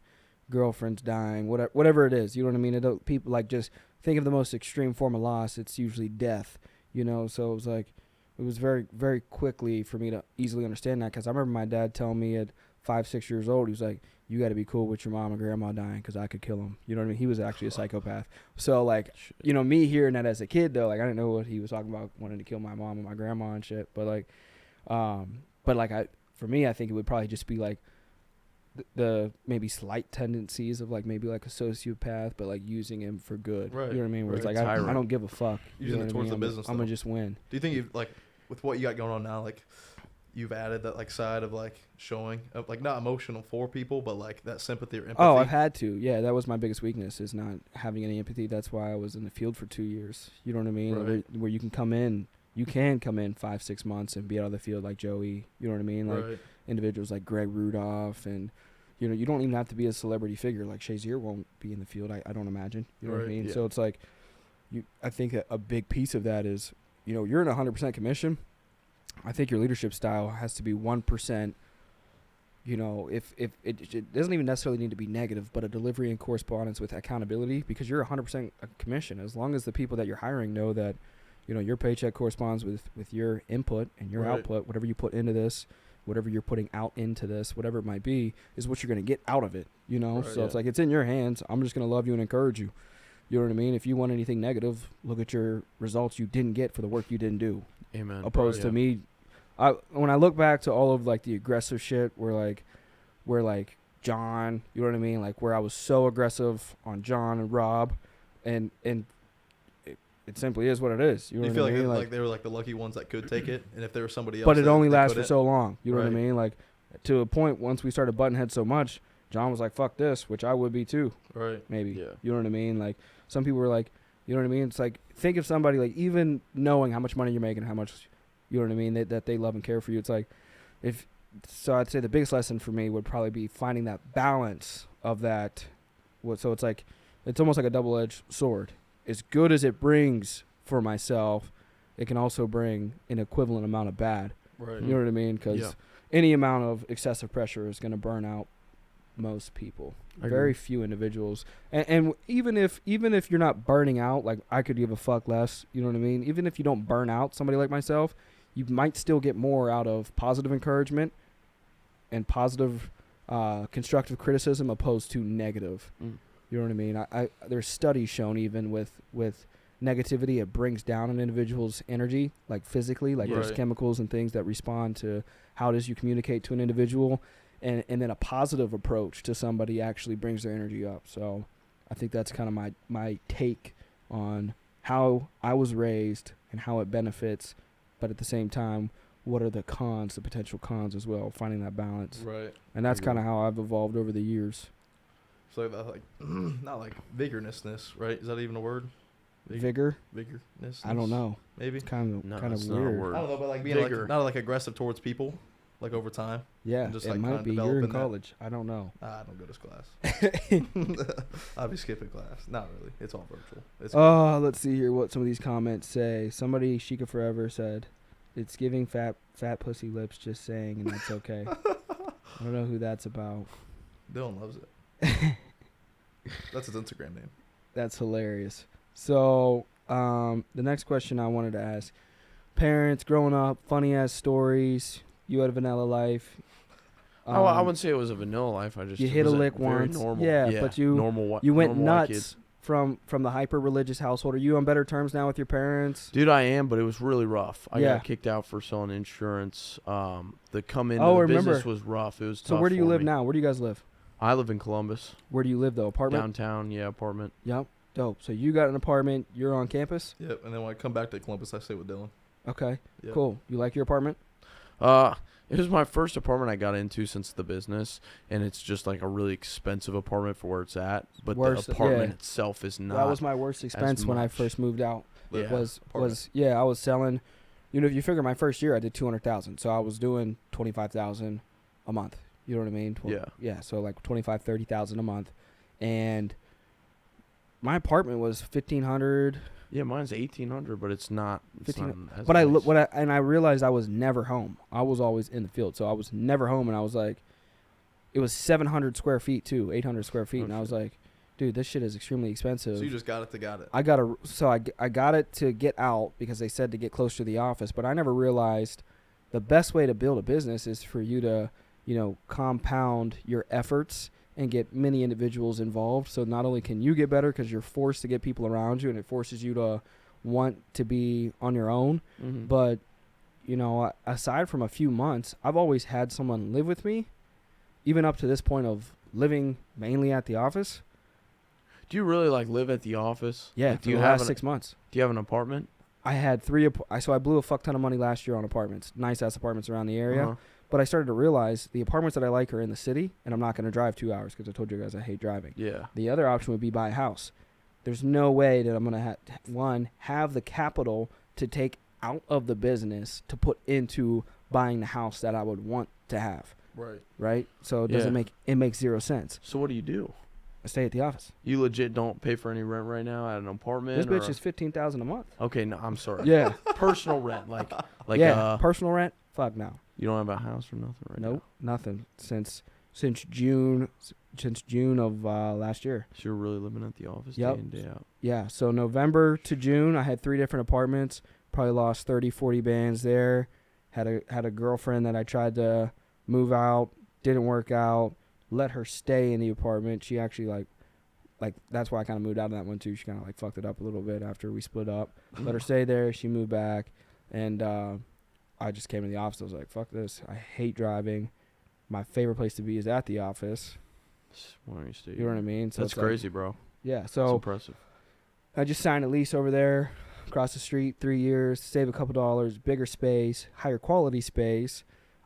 girlfriends dying, whatever it is. You know what I mean? People like just think of the most extreme form of loss. It's usually death. You know, so it was like." It was very, very quickly for me to easily understand that because I remember my dad telling me at 5, 6 years old, he was like, "You got to be cool with your mom and grandma dying because I could kill them." You know what I mean? He was actually a psychopath. So, like, you know, me hearing that as a kid, though, like, I didn't know what he was talking about, wanting to kill my mom and my grandma and shit. But, like, for me, I think it would probably just be, like, the maybe slight tendencies of, like, maybe, like, a sociopath, but, like, using him for good. Right. You know what I mean? Where it's Right. like, I Tyrant. don't give a fuck. Using you know it what I towards mean? the business, I'm going though. to just win. Do you think you've like with what you got going on now, like you've added that like side of like showing of like not emotional for people, but like that sympathy or empathy? Oh, I've had to. Yeah, that was my biggest weakness is not having any empathy. That's why I was in the field for 2 years. You know what I mean? Right. Where you can come in 5, 6 months and be out of the field like Joey. You know what I mean? Like right. individuals like Greg Rudolph and, you know, you don't even have to be a celebrity figure. Like Shazier won't be in the field, I don't imagine. You know what I Right, mean? yeah. So it's like, I think a big piece of that is, you know, you're in 100% commission. I think your leadership style has to be 1%. You know, if it doesn't even necessarily need to be negative, but a delivery and correspondence with accountability, because you're 100% a commission. As long as the people that you're hiring know that, you know, your paycheck corresponds with your input and your Right. output, whatever you put into this, whatever you're putting out into this, whatever it might be, is what you're going to get out of it, you know? Right, So it's yeah. like, it's in your hands. I'm just going to love you and encourage you. You know what I mean? If you want anything negative, look at your results you didn't get for the work you didn't do. Amen. Opposed to Yeah. me, when I look back to all of like the aggressive shit where like John, you know what I mean? Like where I was so aggressive on John and Rob and it simply is what it is. You know Do you what feel I mean? like they were like the lucky ones that could take it, and if there was somebody else, but it that only they lasts for couldn't? so long. You know what I Right. mean? Like to a point, once we started butting heads so much, John was like, "Fuck this," which I would be too, Right. maybe. Yeah. You know what I mean? Like some people were like, you know what I mean? It's like, think of somebody like even knowing how much money you're making, how much, you know what I mean, that they love and care for you. It's like, so I'd say the biggest lesson for me would probably be finding that balance of that. So it's like, it's almost like a double-edged sword. As good as it brings for myself, it can also bring an equivalent amount of bad. Right. You know what I mean? Because Yeah. any amount of excessive pressure is going to burn out most people. I Very agree. few individuals. And even if you're not burning out, like I could give a fuck less, you know what I mean? Even if you don't burn out somebody like myself, you might still get more out of positive encouragement and positive constructive criticism opposed to negative. Mm. You know what I mean? I there's studies shown even with negativity, it brings down an individual's energy, like physically, like there's Right. chemicals and things that respond to how it is you communicate to an individual. And then a positive approach to somebody actually brings their energy up. So I think that's kind of my take on how I was raised and how it benefits, but at the same time, what are the cons, the potential cons as well, finding that balance. Right. And that's Agree. kind of how I've evolved over the years. So like not like vigorousness, right? Is that even a word? Vigor? Vigorousness. I don't know. Maybe. It's kind No, of it's not a weird. word. I don't know, but like being Vigor. like not like aggressive towards people, like over time. Yeah, And just, it like, might kinda be. You're in developing that. college. I don't know. I don't go to class. I'll be skipping class. Not really. It's all virtual. It's Oh, let's see here what some of these comments say. Somebody, Sheikah Forever, said, "It's giving fat pussy lips, just saying, and that's okay." I don't know who that's about. Dylan loves it. That's his Instagram name. That's hilarious. So, the next question I wanted to ask: parents growing up, funny ass stories. You had a vanilla life. I wouldn't say it was a vanilla life. I just You it hit a was lick very once. Normal. Yeah, but you normal. you went normal white kid. nuts from the hyper religious household. Are you on better terms now with your parents? Dude, I am, but it was really rough. I Yeah. got kicked out for selling insurance. The come into Oh, I the business remember. was rough. It was So tough where do you for live me. now? Where do you guys live? I live in Columbus, Where do you live though? Apartment? downtown. Yeah, apartment. Yep. Dope. So you got an apartment. You're on campus. Yep. And then when I come back to Columbus, I stay with Dylan. Okay. Yep. Cool. You like your apartment? It was my first apartment I got into since the business, and it's just like a really expensive apartment for where it's at. But Worse, the apartment yeah. itself is not. That was my worst expense when I much. first moved out. Yeah. Was Apartment. I was selling You know, if you figure my first year, I did 200,000. So I was doing 25,000 a month. You know what I mean? Yeah. So like 25, 30,000 a month. And my apartment was 1,500. Yeah, mine's 1,800, but it's not. It's 15. not as But nice. I realized I was never home. I was always in the field. So I was never home. And I was like, it was 700 square feet too, 800 square feet. And I was like, dude, this shit is extremely expensive. So you just got it. I got it to get out because they said to get close to the office, but I never realized the best way to build a business is for you to, you know, compound your efforts and get many individuals involved. So not only can you get better because you're forced to get people around you and it forces you to want to be on your own, but, you know, aside from a few months, I've always had someone live with me, even up to this point of living mainly at the office. Do you really like live at the office? Yeah, Like, for the last 6 months. Do you have an apartment? I had so I blew a fuck ton of money last year on apartments, nice ass apartments around the area. Uh-huh. But I started to realize the apartments that I like are in the city, and I'm not going to drive 2 hours because I told you guys I hate driving. Yeah. The other option would be buy a house. There's no way that I'm going to have the capital to take out of the business to put into buying the house that I would want to have. Right. So it makes zero sense. So what do you do? I stay at the office. You legit don't pay for any rent right now at an apartment? This bitch is $15,000 a month. Okay, no, I'm sorry. Yeah. Personal rent, like personal rent. Fuck no. You don't have a house or nothing right now? Nope, nothing since June of last year. So you're really living at the office Yep. day in, day out. Yeah, so November to June, I had 3 different apartments. Probably lost 30, 40 bands there. Had a girlfriend that I tried to move out, didn't work out. Let her stay in the apartment. She actually like that's why I kind of moved out of that one too. She kind of like fucked it up a little bit after we split up. Let her stay there. She moved back, and I just came to the office. I was like, fuck this. I hate driving. My favorite place to be is at the office. Why don't you stay? You know what I mean? So That's it's like, crazy, bro. yeah. That's So impressive. I just signed a lease over there, across the street, 3 years, save a couple dollars, bigger space, higher quality space.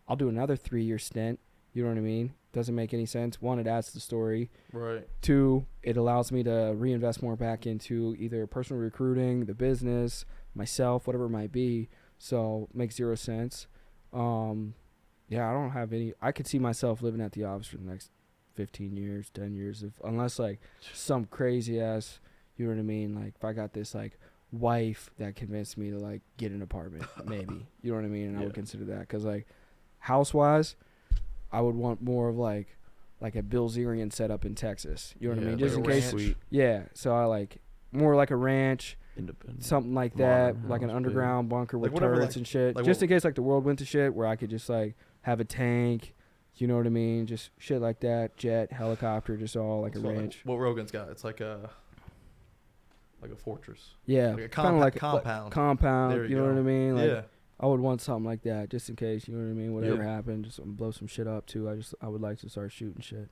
I'll do another 3-year stint. You know what I mean? Doesn't make any sense. 1, it adds to the story. Right. 2, it allows me to reinvest more back into either personal recruiting, the business, myself, whatever it might be. So makes zero sense. Yeah, I don't have any. I could see myself living at the office for the next 15 years, 10 years, unless like some crazy ass. You know what I mean? Like if I got this like wife that convinced me to like get an apartment, maybe. You know what I mean? And I would consider that because like house wise, I would want more of like a Bill Zerian setup in Texas. You know what I mean? Just in case. Sweet. Yeah. So I like more like a ranch. Independent. Something like that, Modern like an house, underground bunker with Like whatever, turrets like- and shit. like Just what- in case like the world went to shit, where I could just like have a tank, you know what I mean? Just shit like that, jet, helicopter, just all like a So, like, ranch. what Rogan's got, it's like a fortress. Yeah, Like a kind of like compound. compound. There You you know go. what I mean? Like, Yeah. I would want something like that, just in case. You know what I mean? Whatever Yeah. happened, just blow some shit up too. I would like to start shooting shit.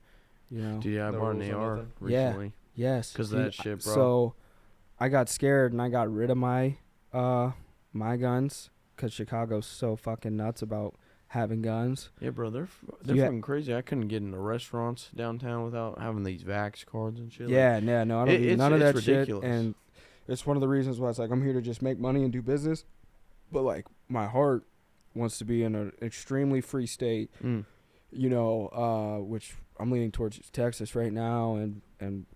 You know? Dude, yeah, I No bought an rules, no AR nothing. Yeah. recently. Yes. 'Cause of dude, that shit, bro. So I got scared and I got rid of my my guns because Chicago's so fucking nuts about having guns. Yeah, bro, they're Yeah. fucking crazy. I couldn't get into restaurants downtown without having these Vax cards and shit. Yeah, no, I don't do none of it's that shit. ridiculous. And it's one of the reasons why it's like I'm here to just make money and do business, but like my heart wants to be in an extremely free state. You know, which I'm leaning towards Texas right now, and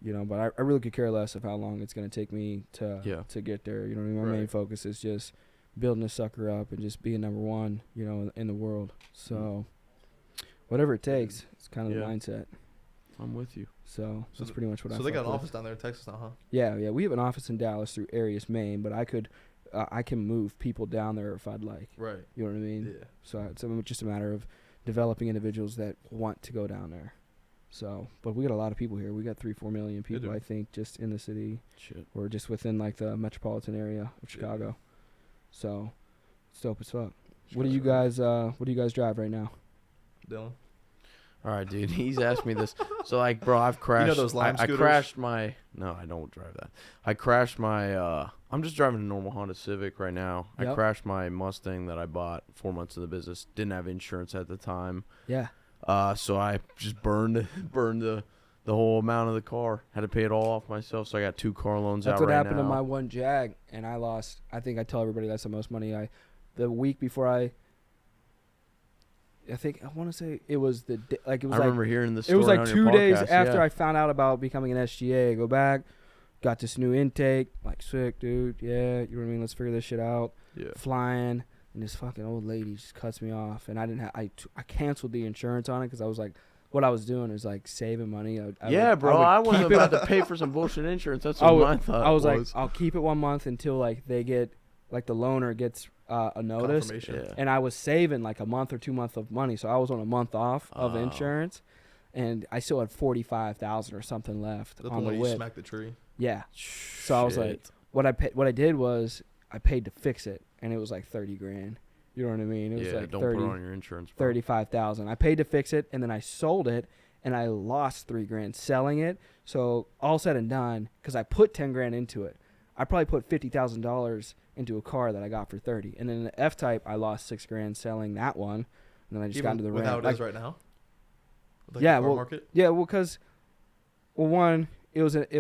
you know, but I really could care less of how long it's gonna take me to get there. You know what I mean? My main Right. focus is just building this sucker up and just being number one, you know, in the world. So whatever it takes, it's kind of Yeah. the mindset. I'm with you. So So that's pretty much what I. So they got fuck an with. office down there in Texas now, huh? Yeah, we have an office in Dallas through Arias, Maine, but I can move people down there if I'd like. Right. You know what I mean? Yeah. So it's just a matter of developing individuals that want to go down there. So, but we got a lot of people here. We got 3-4 million people, do. I think, just in the city Shit. or just within like the metropolitan area of Chicago. So, it's dope as fuck. What do you guys drive right now? Dylan? All right, dude. He's asked me this. So, like, bro, I've crashed. those Lime I scooters? crashed my. No, I don't drive that. I crashed my. I'm just driving a normal Honda Civic right now. I Yep. crashed my Mustang that I bought 4 months in the business. Didn't have insurance at the time. Yeah. So I just burned the whole amount of the car. Had to pay it all off myself. So I got 2 car loans That's out what right happened now. to my one Jag, and I lost. I think I tell everybody that's the most money the week before I want to say it was it was I remember hearing this. It was like on 2 your days podcast, after yeah. I found out about becoming an SGA. I go back, got this new intake. Like, sick, dude. Yeah, you know what I mean? Let's figure this shit out. Yeah. Flying, and this fucking old lady just cuts me off. And I didn't have, I canceled the insurance on it because I was like, what I was doing is like saving money. Bro. I was keep about to pay for some bullshit insurance. That's what I thought. I was like, I'll keep it 1 month until like they get, like the loaner gets a notice. Confirmation. Yeah. And I was saving like a month or 2 months of money, so I was on a month off of insurance, and I still had $45,000 or something left That's on the the one you whip. smacked the tree. Yeah. So I was like, what I did was I paid to fix it, and it was like $30,000. You know what I mean? It was like don't put it on your insurance. Bro. 35,000. I paid to fix it, and then I sold it, and I lost $3,000 selling it. So all said and done, because I put $10,000 into it, I probably put $50,000 into a car that I got for 30. And then in the F Type, I lost $6,000 selling that one, and then I just got into the with Ram. how it is right now. With, like, yeah, the car well, market? yeah, well, because one, it wasn't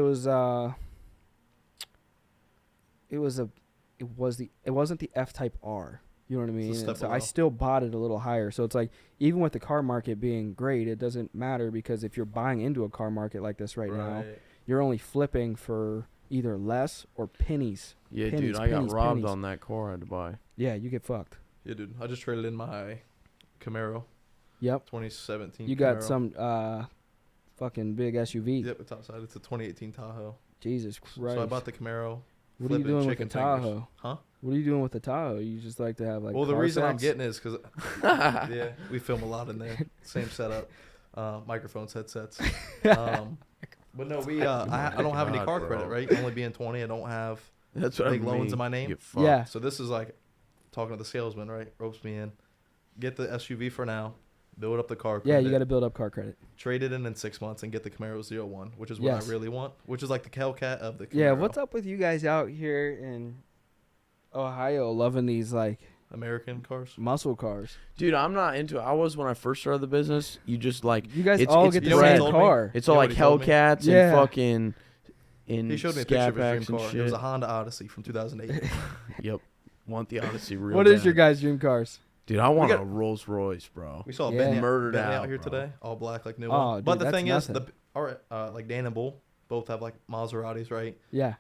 the F Type R. You know what I mean? It's a step And so I below. still bought it a little higher. So it's like, even with the car market being great, it doesn't matter, because if you're buying into a car market like this right now, you're only flipping for either less or pennies. Yeah, Pennies, dude, I got pennies, robbed pennies. on that car I had to buy. Yeah, you get fucked. Yeah, dude. I just traded in my Camaro, Yep. 2017. You got Camaro. some fucking big SUV. Yep, it's outside. It's a 2018 Tahoe. Jesus Christ. So I bought the Camaro. What are you flipping doing with the chicken fingers. Tahoe? Huh? What are you doing with the Tahoe? You just like to have like Well, the car reason I'm sex? getting is because yeah, we film a lot in there. Same setup, microphones, headsets. But no, I don't have any God, car bro. credit, right? Only being 20, I don't have That's what big I mean. loans in my name. You get fucked. Yeah. So this is like talking to the salesman, right? Ropes me in. Get the SUV for now. Build up the car credit. Yeah, you got to build up car credit. trade it in 6 months and get the Camaro 01, which is what Yes. I really want. Which is like the Hellcat of the Camaro. Yeah, what's up with you guys out here in Ohio loving these like American cars. muscle cars? Dude, I'm not into it. I was when I first started the business. You just like You guys It's- all it's get the you know what he same told me? car. it's You all know like what he told me? Hellcats Yeah. and fucking in He showed me a picture of Scat his Packs dream and car. shit. It was a Honda Odyssey from 2008. Yep. Want the Odyssey real What is bad. your guys' dream cars? Dude, I want got- a Rolls Royce, bro. We saw a Yeah. Bentley, Murdered Bentley out, out here bro. today, all black like new Oh, one. dude, But the that's thing nothing. is, all right, like Dan and Bull both have like Maseratis, right? Yeah.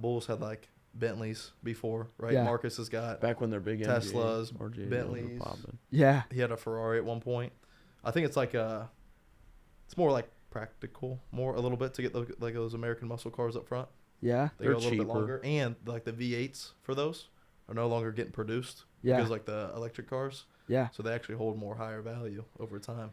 Bulls had like Bentleys before, right? Yeah. Marcus has got. Back when they're big Teslas, RJ Bentleys. popping. Yeah. He had a Ferrari at one point. I think it's like it's more like practical, more a little bit to get like those American muscle cars up front. Yeah. They They're go a little bit cheaper. longer, and like the V8s for those are no longer getting produced Yeah. because like the electric cars, Yeah. so they actually hold more higher value over time.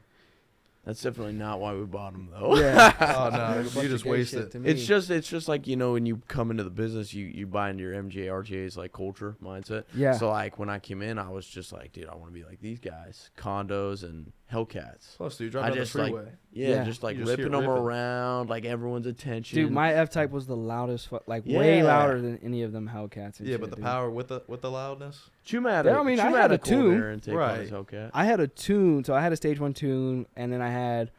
That's definitely not why we bought them though. Yeah. Oh no, Bunch you of just gay waste shit it. to me. It's just like, you know, when you come into the business, you buy into your MGA, RGA's like culture mindset. Yeah. So like when I came in, I was just like, dude, I want to be like these guys, condos and Hellcats. Plus, dude, drive I down the just, like, freeway. Yeah, Yeah. just like You just hear ripping it them ripping. around, like everyone's attention. Dude, my F Type was the loudest, way Yeah. louder than any of them Hellcats. And Yeah, shit, but the dude. power with the loudness. Chuma had Yeah, I mean, I had a cold tune. air intake on Right. his Hellcat. I had a tune, so I had a stage 1 tune, and then I had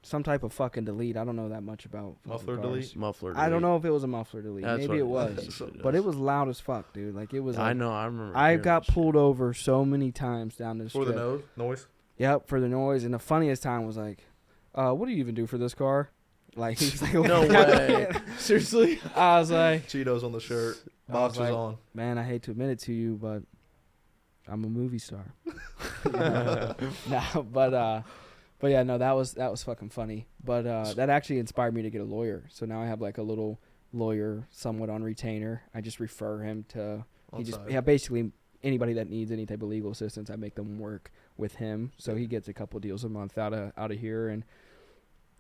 some type of fucking delete. I don't know that much about fucking Muffler cars. delete? Muffler. I don't delete. know if it was a muffler delete. That's Maybe what it was, usually but does. it was loud as fuck, dude. Like it was. I Like, know. I remember. I hearing got that pulled over so many times down this For the strip. noise. Yep, for the noise. And the funniest time was like, what do you even do for this car? Like he's like, shit. No way. Seriously. I was like, Cheetos on the shirt. I was Boxers like, on. man, I hate to admit it to you, but I'm a movie star. No, but yeah, no, that was fucking funny. But that actually inspired me to get a lawyer. So now I have like a little lawyer somewhat on retainer. I just refer him to basically anybody that needs any type of legal assistance, I make them work with him. So he gets a couple deals a month out of here, and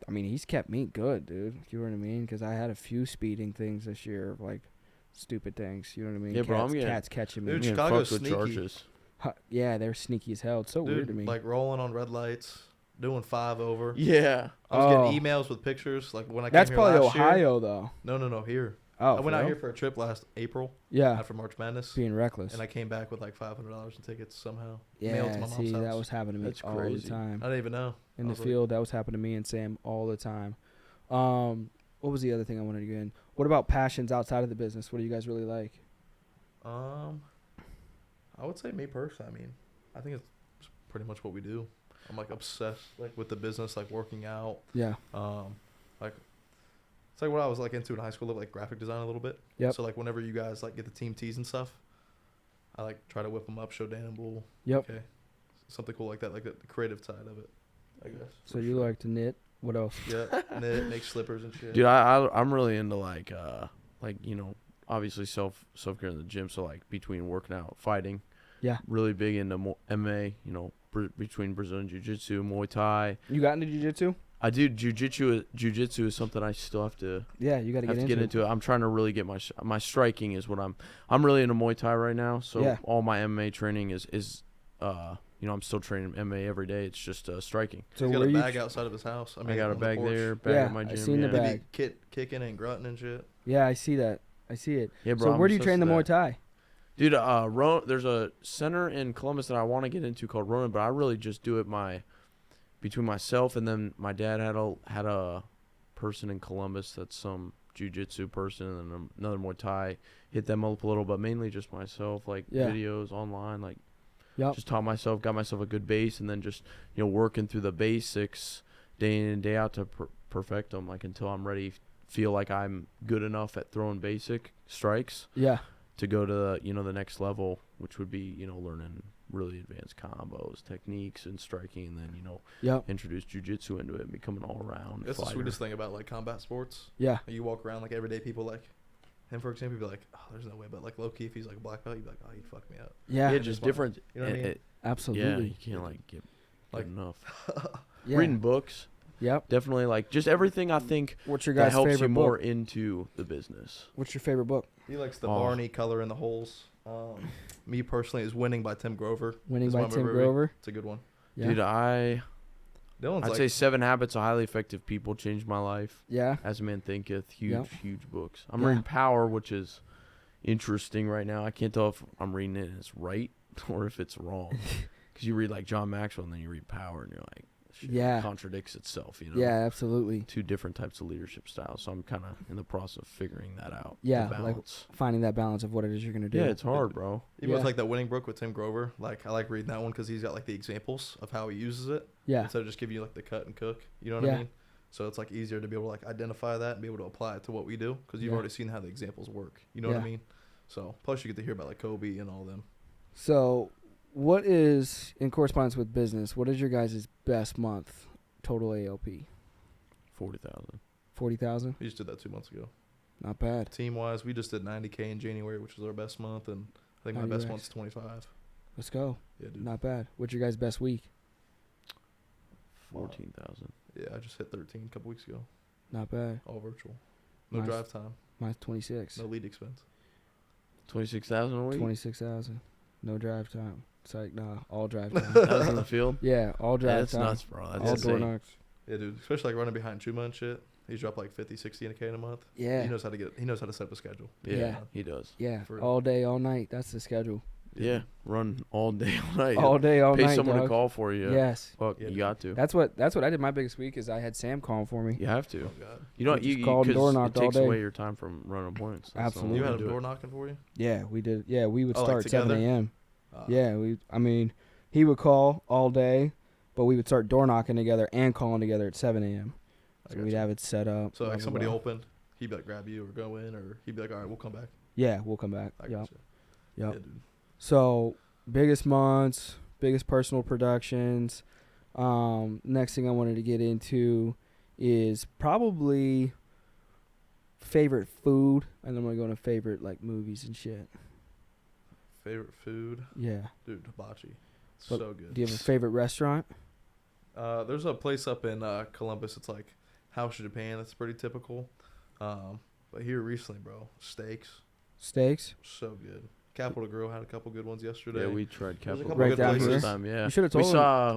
I mean, he's kept me good, dude. You know what I mean? Because I had a few speeding things this year, like stupid things. You know what I mean? Yeah, bro, I'm getting- Cats catching me. Dude, Yeah, Chicago's fucked with sneaky. charges. Yeah, they're sneaky as hell. It's so weird to Dude, me. like rolling on red lights, doing 5 over. Yeah. I was Oh. getting emails with pictures. Like when I That's came here probably last year. Ohio, though. No, here. Oh, I went out for here real? for a trip last April Yeah, after March Madness, being reckless. and I came back with like $500 in tickets somehow. Mailed to Yeah, my mom's see, house. that was happening to me That's all crazy. the time. I didn't even know. In I the was like- field, that was happening to me and Sam all the time. What was the other thing I wanted to get in? What about passions outside of the business? What do you guys really like? I would say me personally. I mean, I think it's pretty much what we do. I'm like obsessed like with the business, like working out. Yeah. Like it's like what I was like into in high school, like graphic design a little bit. Yep. So like whenever you guys like get the team tees and stuff, I like try to whip them up, show Dan and Bull. Yep. Okay. Something cool like that, like the creative side of it, I guess. So you like to knit? What else? Yeah, knit, make slippers and shit. Dude, I'm really into like obviously self care in the gym. So like between working out, fighting. Yeah. Really big into MMA. Between Brazilian Jiu-Jitsu, Muay Thai. You got into jiu-jitsu? I do Jiu-Jitsu is something I still have to. Yeah, you got to get into it. I'm trying to really get my striking is what I'm really into Muay Thai right now. So Yeah. all my MMA training is I'm still training MMA every day. It's just striking. So He's got where a you? bag outside of his house. I mean, I got a on the bag porch. there, bag Yeah, at my I gym. seen the yeah. bag. He be kicking and grunting and shit. Yeah, I see that. I see it. Yeah, bro. So where do you obsessed train the with Muay that. Thai? Dude, there's a center in Columbus that I want to get into called Ronin, but I really just do it between myself and then my dad had a person in Columbus that's some jiu-jitsu person and then another Muay Thai. Hit them up a little, but mainly just myself, like Yeah. videos online, like Yep. just taught myself, got myself a good base, and then just working through the basics day in and day out to perfect them, like until I'm ready, feel like I'm good enough at throwing basic strikes. Yeah. To go to the next level, which would be learning really advanced combos, techniques, and striking, and then Yep. introduce jiu-jitsu into it and become an all-around That's the fighter. sweetest thing about like combat sports. Yeah. Like, you walk around like everyday people, like him for example, you'd be like, oh, there's no way. But like low key, if he's like a black belt, you'd be like, oh, you fucked me up. Yeah. Yeah, just different. You know what I mean? Yeah, Absolutely. you can't like get Like- enough. Yeah. Reading books, Yep. definitely like just everything I think What's your that guys' helps favorite you more book? into the business. What's your favorite book? He likes the Oh. Barney color in the holes. Me personally is Winning by Tim Grover. Winning Is by my Tim favorite. Grover. It's a good one. Yeah. Dude, Dylan's I'd like, say 7 Habits of Highly Effective People changed my life. Yeah. As a Man Thinketh, huge, Yep. huge books. I'm Yeah. reading Power, which is interesting right now. I can't tell if I'm reading it and it's right or if it's wrong. Because you read like John Maxwell and then you read Power and you're like, shit, Yeah. it contradicts itself, Yeah. Absolutely. Two different types of leadership styles. So I'm kind of in the process of figuring that out. Yeah, the like balance. Finding that balance of what it is you're gonna do. Yeah, it's hard, bro. even Yeah. with like that Winning book with Tim Grover. Like I like reading that one because he's got like the examples of how he uses it Yeah. instead of just giving you like the cut and cook. You know what Yeah. I mean? So it's like easier to be able to like identify that and be able to apply it to what we do because you've Yeah. already seen how the examples work. You know what Yeah. I mean? So plus you get to hear about like Kobe and all them. So, what is in correspondence with business? What is your guys' best month total ALP? 40,000. 40,000. We just did that 2 months ago. Not bad. Team wise, we just did 90K in January, which was our best month, and I think my 90 best racks. month's 25. Let's go. Yeah, dude. Not bad. What's your guys' best week? 14,000. Yeah, I just hit 13 a couple weeks ago. Not bad. All virtual. No Nice. drive time. Mine's 26. No lead expense. 26,000 a week? 26,000. No drive time. It's like, nah, all drive time. That was in the field? Yeah, all Yeah, drive that's time. nuts, bro. That's All door insane. knocks. Yeah, dude. Especially like running behind Chuma and shit. He's dropped like 50, 60 in a K in a month. Yeah. He knows how to set up a schedule. Yeah, Yeah. he does. Yeah, For real. all day, all night. That's the schedule. Yeah, run all day, all night. All day, all Pay night. someone to dog. call for you. Yes. Fuck, Yeah, you dude. got to. That's what I did my biggest week is I had Sam calling for me. You have to. Oh, God. You know, We just you called and door 'cause knocked it all takes day. away your time from running appointments. That's the only Absolutely. You way had to a do door it. knocking for you? Yeah, we did. Yeah, we would Oh, like start 7 together? a.m. Ah. Yeah, I mean, he would call all day, but we would start door knocking together and calling together at 7 a.m. I So got we'd you. have it set up. So blah, like blah, somebody blah. opened, he'd be like grab you or go in, or he'd be like, all right, we'll come back. Yeah, we'll come back. I Yep. gotcha. Yep. Yeah, dude. So biggest months, biggest personal productions. Next thing I wanted to get into is probably favorite food, and then I'm gonna go into favorite like movies and shit. Favorite food? Yeah. Dude, hibachi. But So good. Do you have a favorite restaurant? There's a place up in Columbus. It's like House of Japan. That's pretty typical. But here recently, bro, steaks. Steaks. So good. Capitol Grill had a couple good ones yesterday. Yeah, we tried There's a Capital couple Right good down places. here? this time. Yeah, You should have we told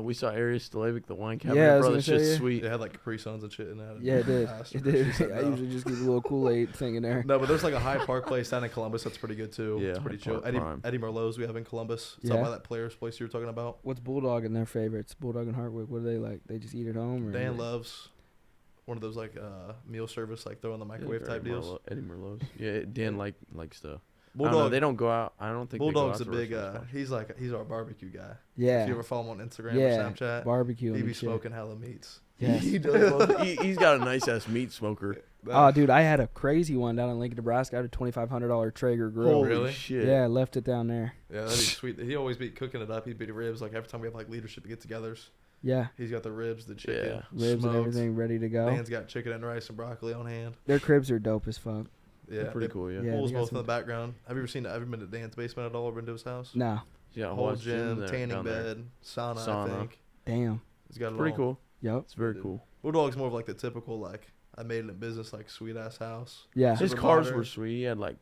him. saw Arius Dlabik, the wine Yeah, I cabinet, was bro. gonna That's say, just yeah. sweet. They had like Capri Suns and shit in that. Yeah, it did. Asked It her. She did. said I no. usually just give a little Kool-Aid thing in there. No, but there's like a Hyde Park place down in Columbus that's pretty good too. Yeah, It's pretty Hyde chill. Park Eddie, Prime. Eddie Merlot's we have in Columbus. It's Yeah. out by that Players place you were talking about. What's Bulldog and their favorites? Bulldog and Hartwick. What do they like? They just eat at home? Or Dan loves one of those like meal service, like throw in the microwave type deals. Eddie Merlot's. Yeah, Dan likes to Bulldog. They don't go out. I don't think Bulldog's they a go out to big. restaurants much. He's our barbecue guy. Yeah. If you ever follow him on Instagram Yeah. or Snapchat, Barbecue. he and be shit. smoking hella meats. Yes. He does. He's got a nice ass meat smoker. Oh, dude, I had a crazy one down in Lincoln, Nebraska. I had a $2,500 Traeger grill. Holy Really? shit! Yeah, I left it down there. Yeah, that'd be sweet. He always be cooking it up. He'd be the ribs. Like every time we have like leadership get-togethers, Yeah, he's got the ribs, the chicken, Yeah. ribs smoked. and everything ready to go. Dan's got chicken and rice and broccoli on hand. Their cribs are dope as fuck. Yeah, They're pretty cool. Yeah. Yeah. Pool's they got both in some- the background. Have you ever been to Dan's basement at all? Ever been to his house? No. Yeah. Whole ass gym, there, tanning down there. bed, sauna, I Sauna. think. Damn. He's got a Pretty little- cool. Yep. It's very Dude. cool. Bulldog's more of like the typical like I made it in business like sweet ass house. Yeah. His Super cars modern. were sweet. He had like,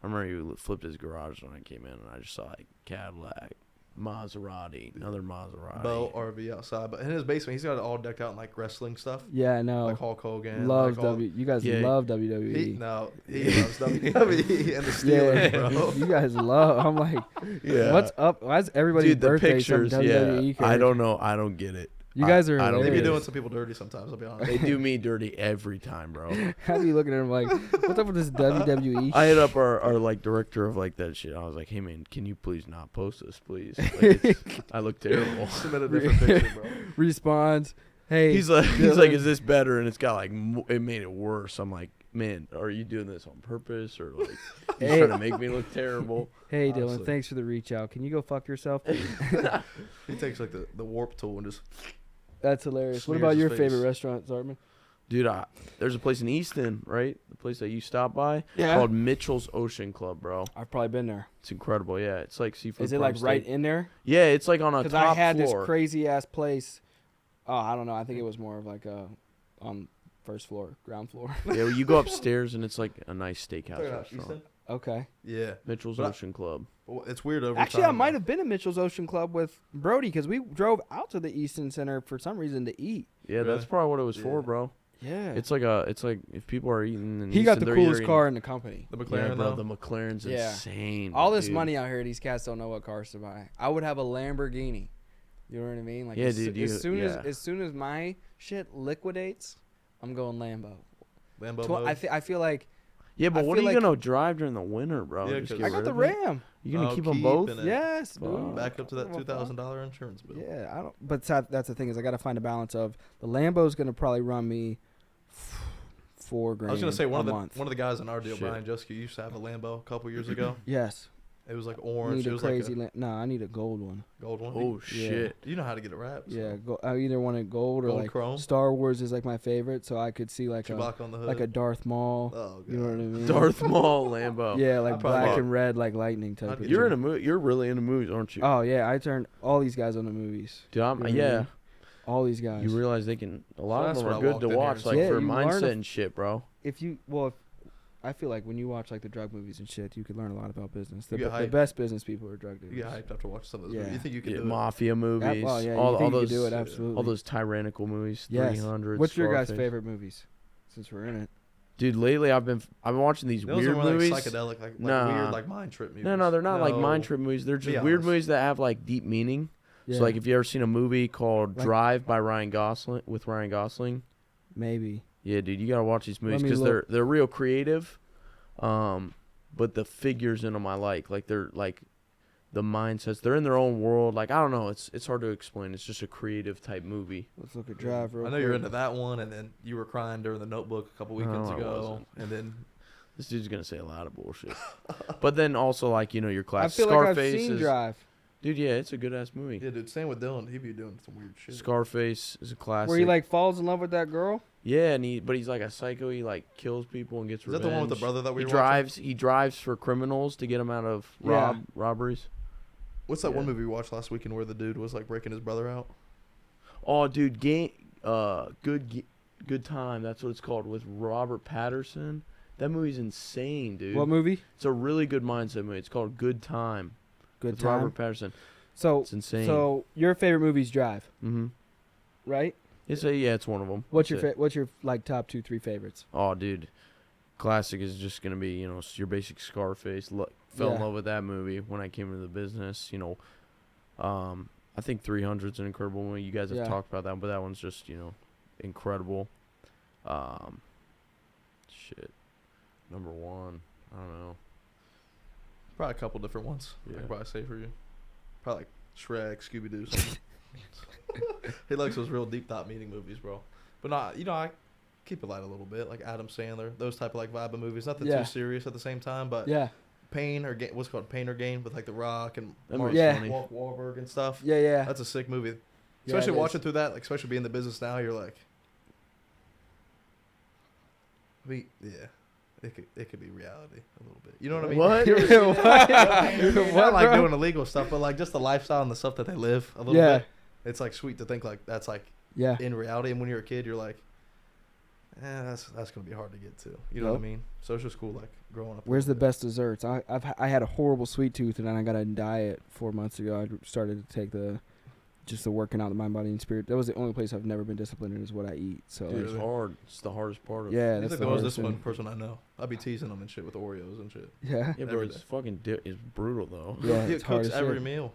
I remember he flipped his garage when I came in, and I just saw like Cadillac, Maserati, another Maserati. Boat RV outside, but in his basement he's got it all decked out in like wrestling stuff, Yeah, I know. like Hulk Hogan. Loves like all- You guys Yeah. love He, WWE. no, he loves WWE and the Steelers, Yeah, bro. you guys love. I'm like, Yeah. what's up? Why is everybody's Dude, the birthday pictures. some WWE Yeah. character? I don't know. I don't get it. You guys are I don't They get be it. doing some people dirty sometimes. I'll be honest. They do me dirty every time, bro. How are you looking at him like, what's up with this WWE? I hit up our like director of like that shit. I was like, hey man, can you please not post this, please? Like, I look terrible. Submit a different picture, bro. Responds, hey. He's like, Dylan. is this better? And it's got like, it made it worse. I'm like, man, are you doing this on purpose or like, you Hey. trying to make me look terrible? Hey, Honestly. Dylan, thanks for the reach out. Can you go fuck yourself? He takes like the warp tool and just That's hilarious. What Smears about his your face. favorite restaurant, Zartman? Dude, there's a place in Easton, right? The place that you stopped by, Yeah. called Mitchell's Ocean Club, bro. I've probably been there. It's incredible. Yeah, it's like seafood. Is it like crumb right steak. in there? Yeah, it's like on a Because top I had floor. this crazy ass place. Oh, I don't know. I think it was more of like a first floor, ground floor. Yeah, well, you go upstairs and it's like a nice steakhouse Check it out, restaurant. Easton. Okay. Yeah, Mitchell's But I- Ocean Club. well, it's weird over Actually, I time. might have been at Mitchell's Ocean Club with Brody because we drove out to the Easton Center for some reason to eat. Yeah, Really? that's probably what it was for, Yeah. bro. Yeah. It's like if people are eating. In He got Easton, the they're coolest either car in the company. the eating- McLaren Yeah, bro, though. the McLaren's Yeah. insane. All this dude. money out here, these cats don't know what cars to buy. I would have a Lamborghini. You know what I mean? Like Yeah, as, dude, as soon as my shit liquidates, I'm going Lambo. Lambo Tw- mode. I feel like Yeah, but I what are feel you like- gonna drive during the winter, bro? Yeah, Just 'cause- get I got rid the of it? Ram. You gonna Oh, keep them keep both? in it. Yes, Fuck. dude. Back up to that I don't give a fuck. $2,000 insurance bill. Yeah, I don't. But that's the thing is I got to find a balance of the Lambo's gonna probably run me $4,000. I was gonna say a one month. of the guys in our deal, Shit. Brian Juski, used to have a Lambo a couple years ago. Yes. It was like I orange. need It a was crazy. like No, I need a gold one. a gold one. Oh Yeah. shit! You know how to get it wrapped. Yeah, I either want it gold or Gold like chrome? Star Wars is like my favorite, so I could see like Chewbacca on the hood. a Darth Maul. Oh god. You know what I mean? Darth Maul Lambo. Yeah, like I'd probably black want- and red, like lightning type. I'd of get You're shit. in a movie. You're really into movies, aren't you? Oh yeah, I turned all these guys on the movies. Dude, I'm, you know what I yeah. mean? All these guys. You realize they can. A lot that's of them what are I good walked to in here watch, and like saw. for Yeah, you learn mindset a- and shit, bro. I feel like when you watch like the drug movies and shit, you could learn a lot about business. You The, get the hyped. best business people are drug You dealers. get hyped after watching some of those Yeah. movies. You think you can Yeah, do it. mafia movies. Well, yeah, all you think those. you could do it absolutely. All those tyrannical movies. Yes. 300. What's your guys' Scarface. favorite movies? Since we're in it. Dude, lately I've been watching these Those weird are more movies. like psychedelic, like Nah. weird, like mind trip movies. No, they're not like No. mind trip movies. They're Be just weird honest. movies that have like deep meaning. Yeah, So like, if you ever seen a movie called Like- Drive by Ryan Gosling with Ryan Gosling, maybe. yeah, dude, you gotta watch these movies me because look. they're real creative. But the figures in them I like they're like the mindsets. They're in their own world. Like I don't know, it's hard to explain. It's just a creative type movie. Let's look at Drive real I know quick. you're into that one, and then you were crying during the Notebook a couple weekends No, I ago, wasn't. and then This dude's gonna say a lot of bullshit. But then also like your I class feel like I've Scarface seen is Drive. dude. Yeah, it's a good ass movie. yeah, dude, same with Dylan. He be doing some weird shit. Scarface is a classic. Where he like falls in love with that girl. yeah, and he's like a psycho. He like kills people and gets Is that revenge. the one with the brother that we He were drives. He drives for criminals to get them out of Yeah. robberies. watching? What's that one Yeah. movie we watched last weekend where the dude was like breaking his brother out? Oh, dude, good time. That's what it's called with Robert Patterson. That movie's insane, dude. What movie? It's a really good mindset movie. It's called Good Time. Good with time. Robert Patterson. So It's insane. so your favorite movie's Drive, Mm-hmm. right? It's one of them. What's your like top 2-3 favorites? Oh, dude, classic is just gonna be your basic Scarface. Fell in Yeah. love with that movie when I came into the business. I think 300's an incredible movie. You guys have Yeah. talked about that, but that one's just incredible. Shit, number one. I don't know. Probably a couple different ones. I Yeah. could probably say for you. Probably like Shrek, Scooby-Doo. He likes those real deep thought meaning movies, bro. But not, I keep it light a little bit, like Adam Sandler, those type of like vibe of movies. Nothing too serious at the same time, but Pain or Gain, what's it called, Pain or Gain, with like The Rock and Mark Wahlberg and stuff. Yeah. That's a sick movie. Especially watching through that, like, especially being in the business now, you're like, it could be reality a little bit. You know what I mean? What? Not like doing illegal stuff, but like just the lifestyle and the stuff that they live a little bit. It's like sweet to think like that's like in reality. And when you're a kid, you're like, that's gonna be hard to get to. You know what I mean? So it's just cool, like growing up. Where's the best desserts? I had a horrible sweet tooth, and then I got a diet 4 months ago. I started to take the working out the mind, body, and spirit. That was the only place I've never been disciplined in is what I eat. So Dude, it's hard. It's the hardest part of it. Yeah, He's that's like the most hardest disciplined person I know. I'd be teasing them and shit with Oreos and shit. Yeah. Yeah, bro, it's fucking it's brutal though. Yeah, He it's hard cooks as every shit. meal.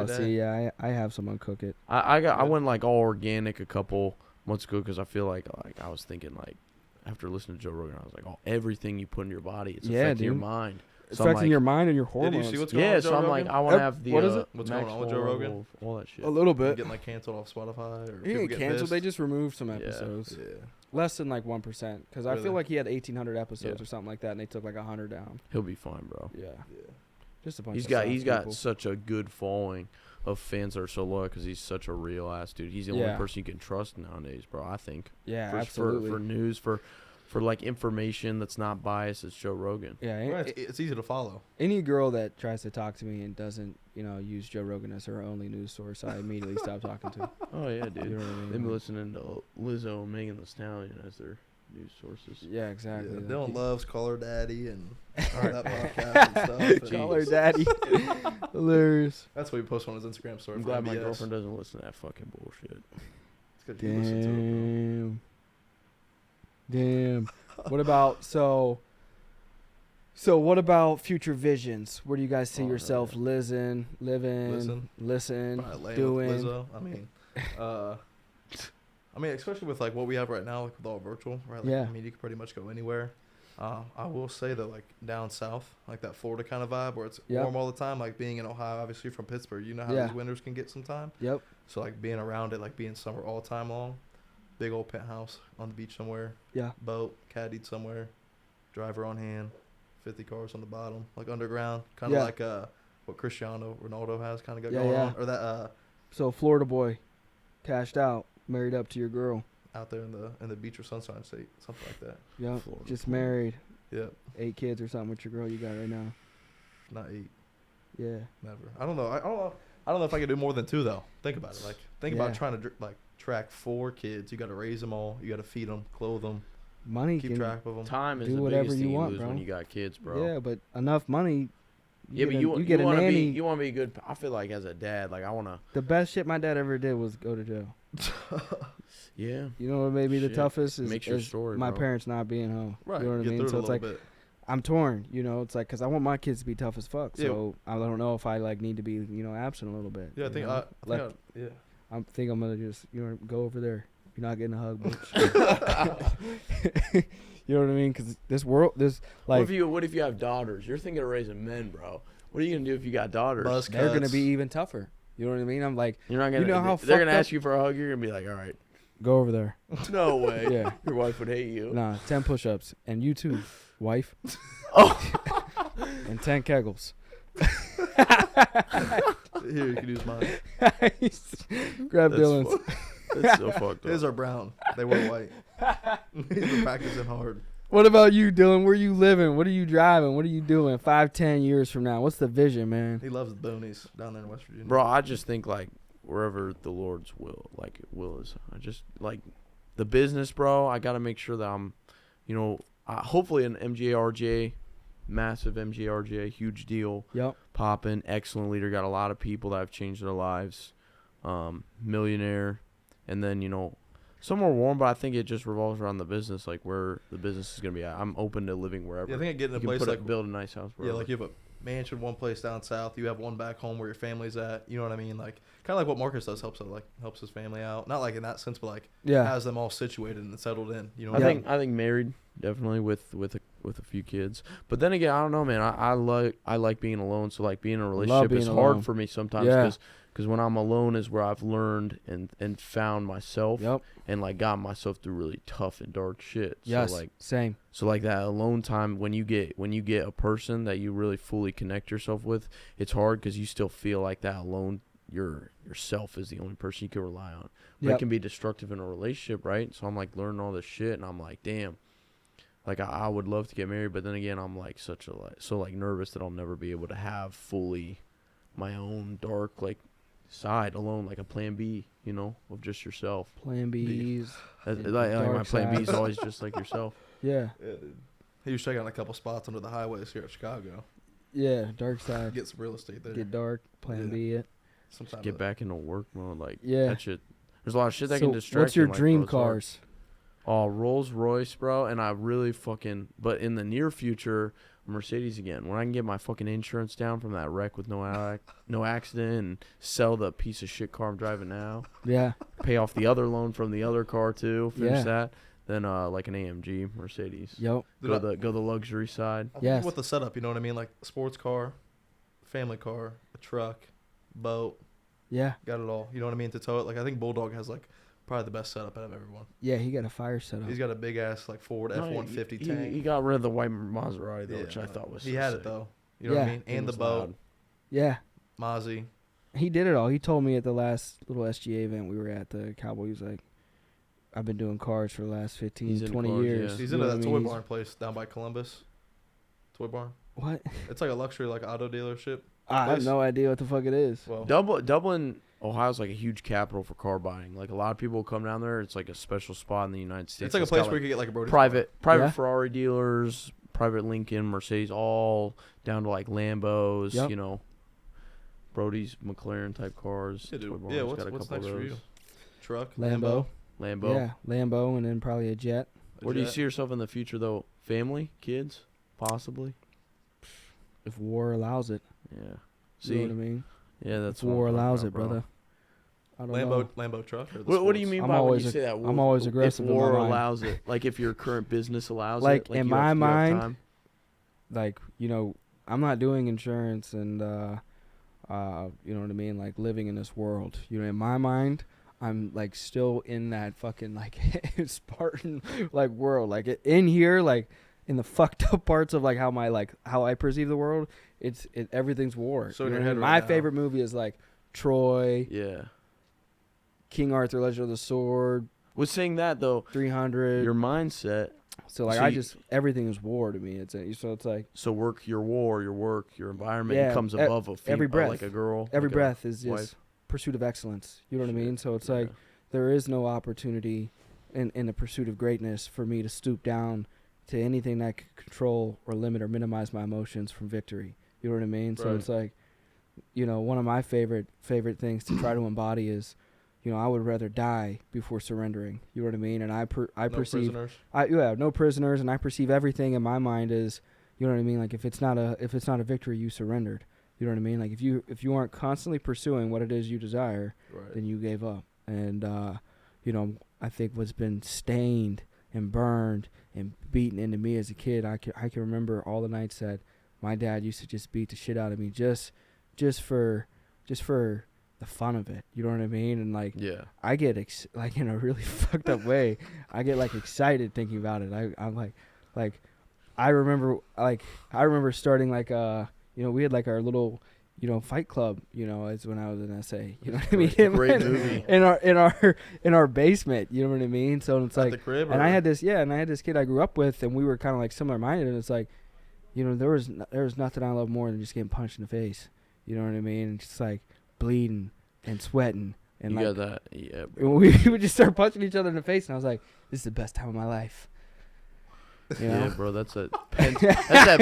See, I have someone cook it. I went like all organic a couple months ago because I feel like I was thinking like after listening to Joe Rogan, I was like, everything you put in your body, it's affecting your mind. It's So I'm affecting like, your mind and your Did hormones. you see what's going on yeah, with Joe so I'm Rogan? like, I want to have the what is it? What's going on with Joe Rogan? All that shit. A little Getting bit. like canceled off Spotify or He people didn't getting cancel. pissed? They just removed some Yeah. episodes. Yeah. Less than like 1%. Because I Really? feel like he had 1,800 episodes Yeah. or something like that, and they took like 100 down. He'll be fine, bro. Yeah. Yeah. Just a bunch He's of got soft people. such a good following of fans that are so loyal because he's such a real ass dude. He's the only person you can trust nowadays, bro. I think. Yeah, for, absolutely. For news, for like information that's not biased, it's Joe Rogan. Yeah, Right, it's easy to follow. any girl that tries to talk to me and doesn't, use Joe Rogan as her only news source, I immediately stop talking to. Oh yeah, dude. You know what I mean? They've been listening to Lizzo and Megan Thee Stallion as their news sources. Yeah, exactly. Yeah, Like, Dylan loves Call Her Daddy and all that podcast and stuff. Call her daddy. Hilarious. That's what he posted on his Instagram story. I'm for glad my MBS. girlfriend doesn't listen to that fucking bullshit. It's 'cause you listen to it, Damn. What about so what about future visions? Where do you guys see Oh, yourself yeah. living, Probably laying doing? with Lizzo. I mean, especially with like what we have right now, like with all virtual, right? Like, Yeah. I mean, you can pretty much go anywhere. I will say that like down south, like that Florida kind of vibe where it's warm all the time, like being in Ohio, obviously from Pittsburgh, you know how these winters can get sometime. Yep. So like being around it, like being summer all time long, big old penthouse on the beach somewhere. Yeah. Boat, caddied somewhere, driver on hand, 50 cars on the bottom, like underground, kind of like what Cristiano Ronaldo has kind of got going on, or that So Florida boy, cashed out, married up to your girl. out there in the beach or Sunshine State, something like that. Yep. Florida Just boy. married, Yep. 8 kids or something with your girl you got right now. Not 8, Yeah. never. I don't know. I don't know if I could do more than 2 though. Think about it. Like think about trying to like track 4 kids. You got to raise them all. You got to feed them, clothe them, Money keep can track of them. Time is do the whatever biggest you thing you want, lose bro. when you got kids, bro. Yeah, but enough money. Yeah, but you get a wanna nanny. you want to be a good. I feel like as a dad, like I want to. The best shit my dad ever did was go to jail. Yeah. You know what made me the Shit. toughest is, Makes your story, my bro. parents not being home. Right. You know what I get mean? through So it it's a like little bit. I'm torn. It's like because I want my kids to be tough as fuck. Yeah. So I don't know if I like need to be absent a little bit. Yeah, I you think know? yeah. I think I'm gonna just go over there. You're not getting a hug, bitch. You know what I mean? Because this world, like What if you have daughters? You're thinking of raising men, bro. What are you gonna do if you got daughters? Buzz they're gonna cuts. be even tougher. You know what I mean? I'm like, You're not gonna. You know how they're gonna fucked ask you for a hug. You're gonna be like, all right. go over there. No way. Yeah. Your wife would hate you. Nah, 10 push-ups, and you too, wife. Oh. And 10 kegels. Here, you can use mine. Grab That's Dylan's. That's so fucked His up. are brown. They were white. He's been practicing hard. What about you, Dylan? Where you living? What are you driving? What are you doing 5-10 years from now? What's the vision, man? He loves the boonies down there in West Virginia. Bro, I just think like wherever the Lord's will is. I just like the business, bro. I gotta make sure that I'm, hopefully an MJRJ, massive MJRJ, huge deal. Yep. Poppin', excellent leader. Got a lot of people that have changed their lives. Millionaire, and then somewhere warm. But I think it just revolves around the business, like where the business is gonna be at. I'm open to living wherever. Yeah, I think I get in a You can place like build a nice house. yeah, Wherever. like you have a mansion, one place down south. You have one back home where your family's at. You know what I mean? Like kind of like what Marcus does, helps his family out. Not like in that sense, but like Yeah. has them all situated and settled in. You know, I what I mean? think married definitely with a with a few kids. But then again, I don't know, man. I like being alone. So like being in a Love relationship being is alone. hard for me sometimes Yeah. because when I'm alone is where I've learned and found myself Yep. and like got myself through really tough and dark shit. Yes. So like Same. so like that alone time when you get a person that you really fully connect yourself with, it's hard because you still feel like that alone. Yourself is the only person you can rely on. But Yep. it can be destructive in a relationship, right? So I'm like learning all this shit, and I'm like, damn. Like I would love to get married, but then again, I'm like so nervous that I'll never be able to have fully my own dark like side alone, like a plan B, you know, of just yourself. Plan Bs. Like dark my plan B is sides. always just like yourself. Yeah. Yeah, dude. He was checking out a couple spots under the highways here at Chicago. Yeah. Dark side. Get some real estate there. Get dark. Plan Yeah. B it. Sometime Get back into work mode, like Yeah. that shit. There's a lot of shit that So can distract. what's your you, like, dream bro, it's hard. cars? Oh, Rolls Royce, bro, and I really fucking. But in the near future, Mercedes again. When I can get my fucking insurance down from that wreck with no accident, and sell the piece of shit car I'm driving now, Yeah. pay off the other loan from the other car too, finish Yeah. that, then like an AMG Mercedes. Yep. Dude, Go the luxury side. I'm Yes. thinking with the setup, you know what I mean? Like sports car, family car, a truck, boat, Yeah. got it all. You know what I mean? To tow it. Like I think Bulldog has like probably the best setup out of everyone. Yeah. He got a fire setup. He's got a big ass like Ford No, F-150 he tank. got rid of the white Maserati though, Yeah, which I thought was he so had sick. it though. You know what I Yeah. mean? It And the was boat, loud. Yeah. Mozzie. He did it all. He told me at the last little SGA event we were at, the Cowboy, he was like, I've been doing cars for the last 15, He's into 20 cars, years. yeah. He's You into know that what I toy mean? barn place down by Columbus. Toy barn. What? It's like a luxury like auto dealership. I have place. no idea what the fuck it is. Well, Dublin, Ohio's like a huge capital for car buying. Like a lot of people come down there. It's like a special spot in the United States. it's like a It's place got, where you could get like a Brody's private Yeah. Ferrari dealers, private Lincoln, Mercedes, all down to like Lambos, Yep. you know, Brody's, McLaren type cars. Yeah, dude. Toy Barn's Yeah, got a what's couple next of for you? those. Truck, Lambo. Lambo. Yeah, Lambo, and then probably a jet. Where do you see yourself in the future though? Family, kids, possibly. If war allows it. Yeah. You See, know what I mean? yeah, that's If what I'm war talking allows about, it, bro. brother. I don't know. Lambo truck? Or the What do you sports? mean I'm by when always you a- say that? I'm always aggressive If in my war mind. allows it, like if your current business allows Like, it, in you my have mind, time. Like, you know, I'm not doing insurance and, you know what I mean? Like, living in this world. You know, in my mind, I'm, like, still in that fucking, like, Spartan, like, world. Like, in here, like, in the fucked up parts of, like, how I perceive the world, everything's war. So You in know your what I head mean? right My now- favorite movie is, like, Troy, Yeah. King Arthur, Legend of the Sword, Was saying that though, 300. your mindset. So like so everything is war to me. So it's like So work, your war, your work, your environment Yeah, comes above a female, every breath. like a girl. every like a breath is just wife. pursuit of excellence. You know what I Shit, mean? So it's yeah. like there is no opportunity in the pursuit of greatness for me to stoop down to anything that could control or limit or minimize my emotions from victory. You know what I mean? So Right. it's like, you know, one of my favorite things to try to embody is, you know, I would rather die before surrendering. You know what I mean? And I No perceive prisoners. no prisoners, and I perceive everything in my mind as, you know what I mean? Like if it's not a victory, you surrendered. You know what I mean? Like if you aren't constantly pursuing what it is you desire, Right. then you gave up. And you know, I think what's been stained and burned and beaten into me as a kid, I can remember all the nights that my dad used to just beat the shit out of me just for the fun of it. You know what I mean? And like Yeah. I get like in a really fucked up way. I get like excited thinking about it. I'm like I remember starting like you know, we had like our little, you know, fight club, you know, as when I was in SA. You know what I mean? Great movie. in our basement. You know what I mean? So it's At like, the crib. and or- I had this kid I grew up with, and we were kind of like similar minded. And it's like, you know, there was nothing I love more than just getting punched in the face. You know what I mean? And just like bleeding and sweating. And You like, got that? Yeah, bro. we would just start punching each other in the face, and I was like, "This is the best time of my life." You know? Yeah, bro. That's that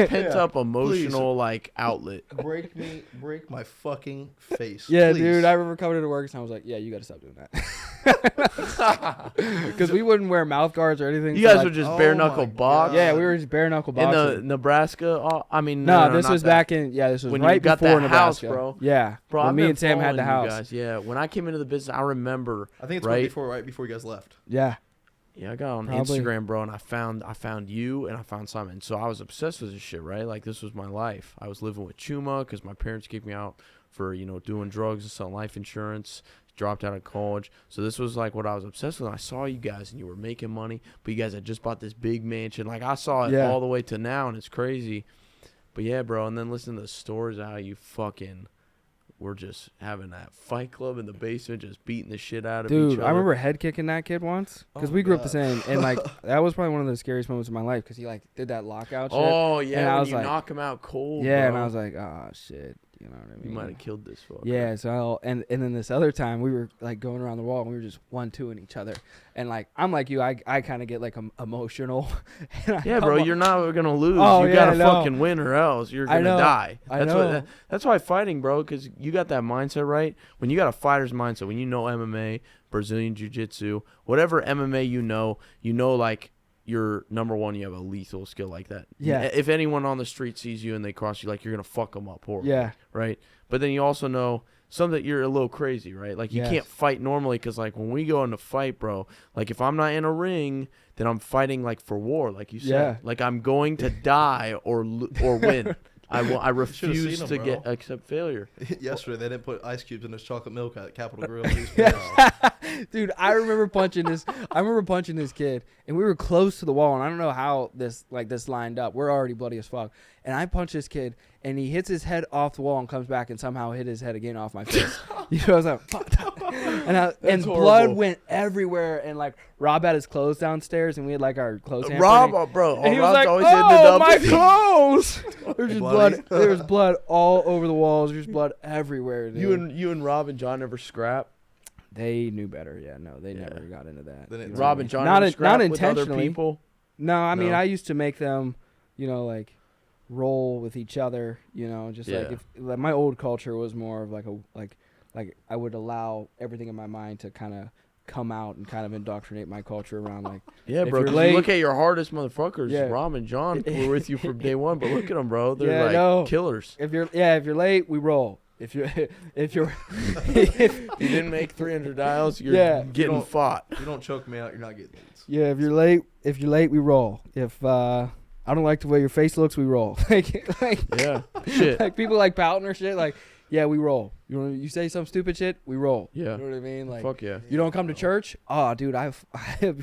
pent up emotional like outlet. break my fucking face. Yeah, please. dude. I remember coming into work, and I was like, "Yeah, you got to stop doing that," because we wouldn't wear mouth guards or anything. You so, guys like, would just oh bare my knuckle God. box. yeah, we were just bare knuckle In boxing. the Nebraska. I mean, no, this not was that. back in this was When you right got before that house, Nebraska, bro. Yeah, Bro, when I've me been and Sam had the following you house. guys. Yeah, when I came into the business, I remember. I think it's right right before you guys left. Yeah, Yeah, I got on Probably. Instagram, bro, and I found you and I found Simon. So I was obsessed with this shit, right? Like this was my life. I was living with Chuma because my parents kicked me out for, you know, doing drugs and selling life insurance. Dropped out of college. So this was like what I was obsessed with. I saw you guys and you were making money, but you guys had just bought this big mansion. Like I saw it all the way to now, and it's crazy. But yeah, bro, and then listen to the stories of how you fucking were just having that fight club in the basement, just beating the shit out of each Dude, other. I remember head kicking that kid once because we grew up the same, and like that was probably one of the scariest moments of my life because he like did that lockout shit. Oh yeah, and I when was you like, knock him out cold. Yeah, bro. and I was like, oh shit, you know what I mean? You might have killed this fucker. Yeah, so and then this other time we were like going around the wall and we were just 1-2ing each other, and like I'm like you, I kind of get like emotional. Yeah, bro, you're not gonna lose. Oh, you yeah, gotta I know. fucking win or else you're gonna die. I That's know. what. That's why fighting, bro, because you got that mindset right. When you got a fighter's mindset, when you know MMA, Brazilian Jiu-Jitsu, whatever MMA you know like. You're number one. You have a lethal skill like that. Yeah. If anyone on the street sees you and they cross you, like you're gonna fuck them up horribly. Yeah. Right. But then you also know some that you're a little crazy, right? Like you can't fight normally because like when we go into fight, bro, like if I'm not in a ring, then I'm fighting like for war, like you said. Yeah. Like I'm going to die or win. I refuse seen to him, bro. accept failure. Yesterday, they didn't put ice cubes in his chocolate milk at Capitol Grill. Dude, I remember punching this kid, and we were close to the wall, and I don't know how this lined up. We're already bloody as fuck, and I punch this kid, and he hits his head off the wall and comes back and somehow hit his head again off my face. You know, I was like, fuck. And blood horrible. went everywhere, and like Rob had his clothes downstairs, and we had like our clothes. Rob, bro, and he was Rob's like, always ended "Oh, up my clothes!" There's just Bloody. blood. There was blood all over the walls. There's blood everywhere. Dude. You and Rob and John never scrap. They knew better. Yeah, no, they never got into that. They didn't- You know Rob what I and mean? John not never scrap not with other intentionally. people. No, I mean No. I used to make them, you know, like roll with each other. You know, just like Yeah. if like my old culture was more of like like I would allow everything in my mind to kind of come out and kind of indoctrinate my culture around like Yeah, If bro. you're 'Cause late- you look at your hardest motherfuckers. Yeah. Rob and John were with you from day one, but look at them, bro. They're Yeah, like no. killers. if you're late, we roll. If you're If you didn't make 300 dials, you're Yeah. getting don't- fought. You don't choke me out, you're not getting leads. yeah, if you're late, we roll. If I don't like the way your face looks, we roll. like Yeah, shit. like people like pouting or shit. Like, yeah, we roll. You say some stupid shit, we roll. Yeah. You know what I mean? Like, Fuck yeah. you don't come to church? Oh, dude, I've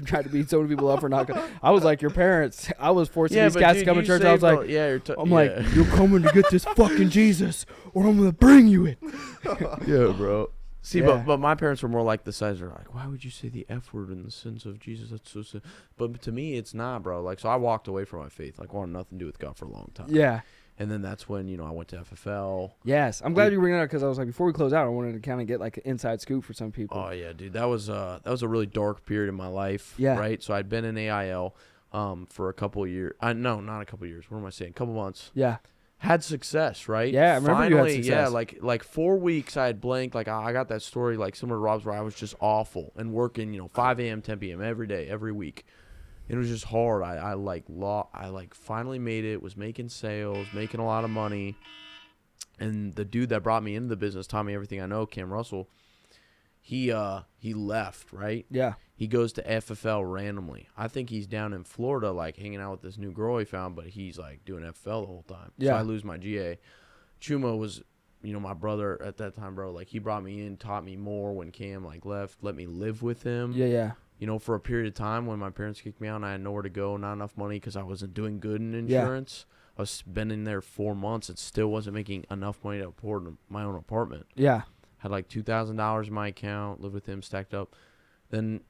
tried to beat so many people up for not coming. I was like your parents. I was forcing these cats to come to church. I was like, yeah, I'm like, you're coming to get this fucking Jesus, or I'm gonna bring you it. yeah, bro. See, Yeah. but my parents were more like the size. They're like, why would you say the F word in the sense of Jesus? That's so sad. But to me, it's not, bro. Like, so I walked away from my faith. Like, wanted nothing to do with God for a long time. Yeah. And then that's when, you know, I went to FFL. Yes, I'm glad you bring it up because I was like, before we close out, I wanted to kind of get like an inside scoop for some people. Oh yeah, dude, that was a really dark period in my life. Yeah. Right. So I'd been in AIL for a couple of years. No, not a couple of years. What am I saying? A couple months. Yeah. Had success, right? Yeah, I remember you had Finally, yeah, success. like 4 weeks I had blanked. Like I got that story like similar to Rob's where I was just awful and working, you know, 5 a.m., 10 p.m. every day, every week. It was just hard. I finally made it, was making sales, making a lot of money. And the dude that brought me into the business, taught me everything I know, Cam Russell, he left, right? Yeah. He goes to FFL randomly. I think he's down in Florida, like hanging out with this new girl he found, but he's like doing FFL the whole time. Yeah. So I lose my GA. Chuma was, you know, my brother at that time, bro. Like he brought me in, taught me more when Cam like left, let me live with him. Yeah. Yeah. You know, for a period of time when my parents kicked me out and I had nowhere to go, not enough money because I wasn't doing good in insurance. I was spending there 4 months and still wasn't making enough money to afford my own apartment. Yeah. Had like $2,000 in my account, lived with him, stacked up. Then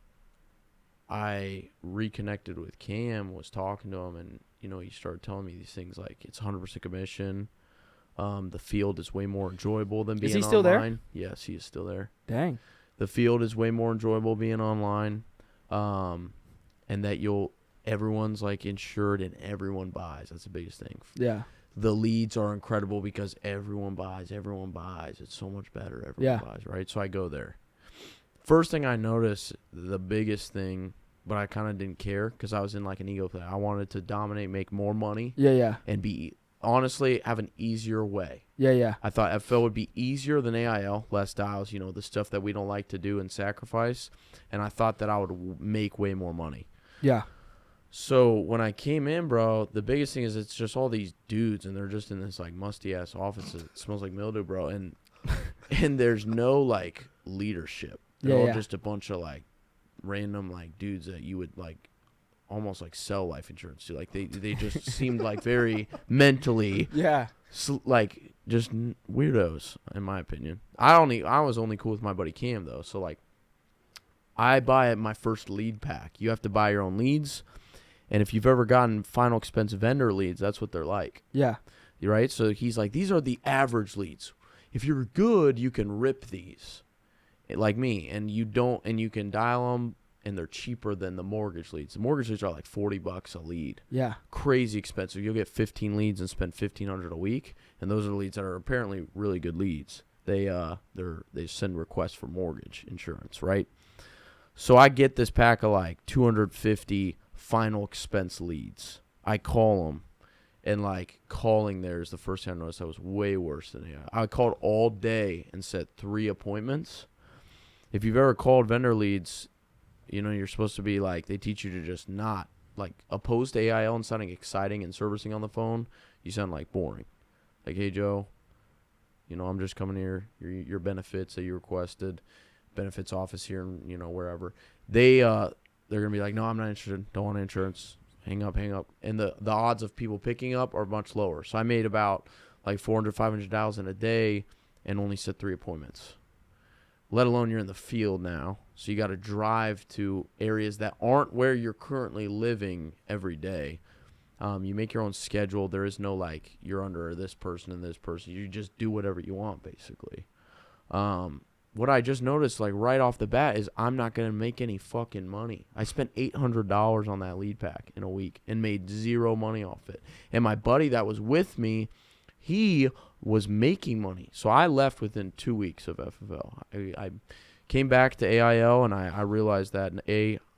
I reconnected with Cam, was talking to him, and, you know, he started telling me these things like it's 100% commission. The field is way more enjoyable than being Is he online. still there? Yes, he is still there. Dang. The field is way more enjoyable being online. And that everyone's like insured and everyone buys. That's the biggest thing. Yeah. The leads are incredible because everyone buys. It's so much better. Everyone buys, right? So I go there. First thing I noticed, the biggest thing, but I kind of didn't care because I was in like an ego play. I wanted to dominate, make more money, Yeah. Yeah. and honestly have an easier way. Yeah. Yeah. I thought FL would be easier than AIL, less dials, you know, the stuff that we don't like to do and sacrifice. And I thought that I would make way more money. Yeah. So when I came in, bro, the biggest thing is it's just all these dudes, and they're just in this like musty ass office. It smells like mildew, bro, and there's no like leadership. They're all just a bunch of like random like dudes that you would like almost like sell life insurance to. Like they just seemed like very mentally like just weirdos, in my opinion. I was only cool with my buddy Cam though. So like I buy my first lead pack. You have to buy your own leads, and if you've ever gotten final expense vendor leads, that's what they're like. Yeah. Right? So he's like, these are the average leads. If you're good, you can rip these, like me, and you can dial them, and they're cheaper than the mortgage leads. The mortgage leads are like $40 a lead. Yeah. Crazy expensive. You'll get 15 leads and spend $1,500 a week, and those are leads that are apparently really good leads. They send requests for mortgage insurance, right? So I get this pack of like 250 final expense leads. I call them. And, like, calling there is the first thing I noticed I was way worse than AI. I called all day and set 3 appointments. If you've ever called vendor leads, you know, you're supposed to be, like, they teach you to just not, like, opposed to AIL and sounding exciting and servicing on the phone, you sound, like, boring. Like, hey, Joe, you know, I'm just coming here. Your benefits that you requested, benefits office here, you know, wherever. They're going to be like, no, I'm not interested. Don't want insurance. Hang up. And the odds of people picking up are much lower. So I made about like $400, $500 in a day and only set 3 appointments. Let alone you're in the field now. So you got to drive to areas that aren't where you're currently living every day. You make your own schedule. There is no like you're under this person and this person. You just do whatever you want basically. What I just noticed, like, right off the bat is I'm not going to make any fucking money. I spent $800 on that lead pack in a week and made 0 money off it. And my buddy that was with me, he was making money. So I left within 2 weeks of FFL. I came back to AIL, and I realized that,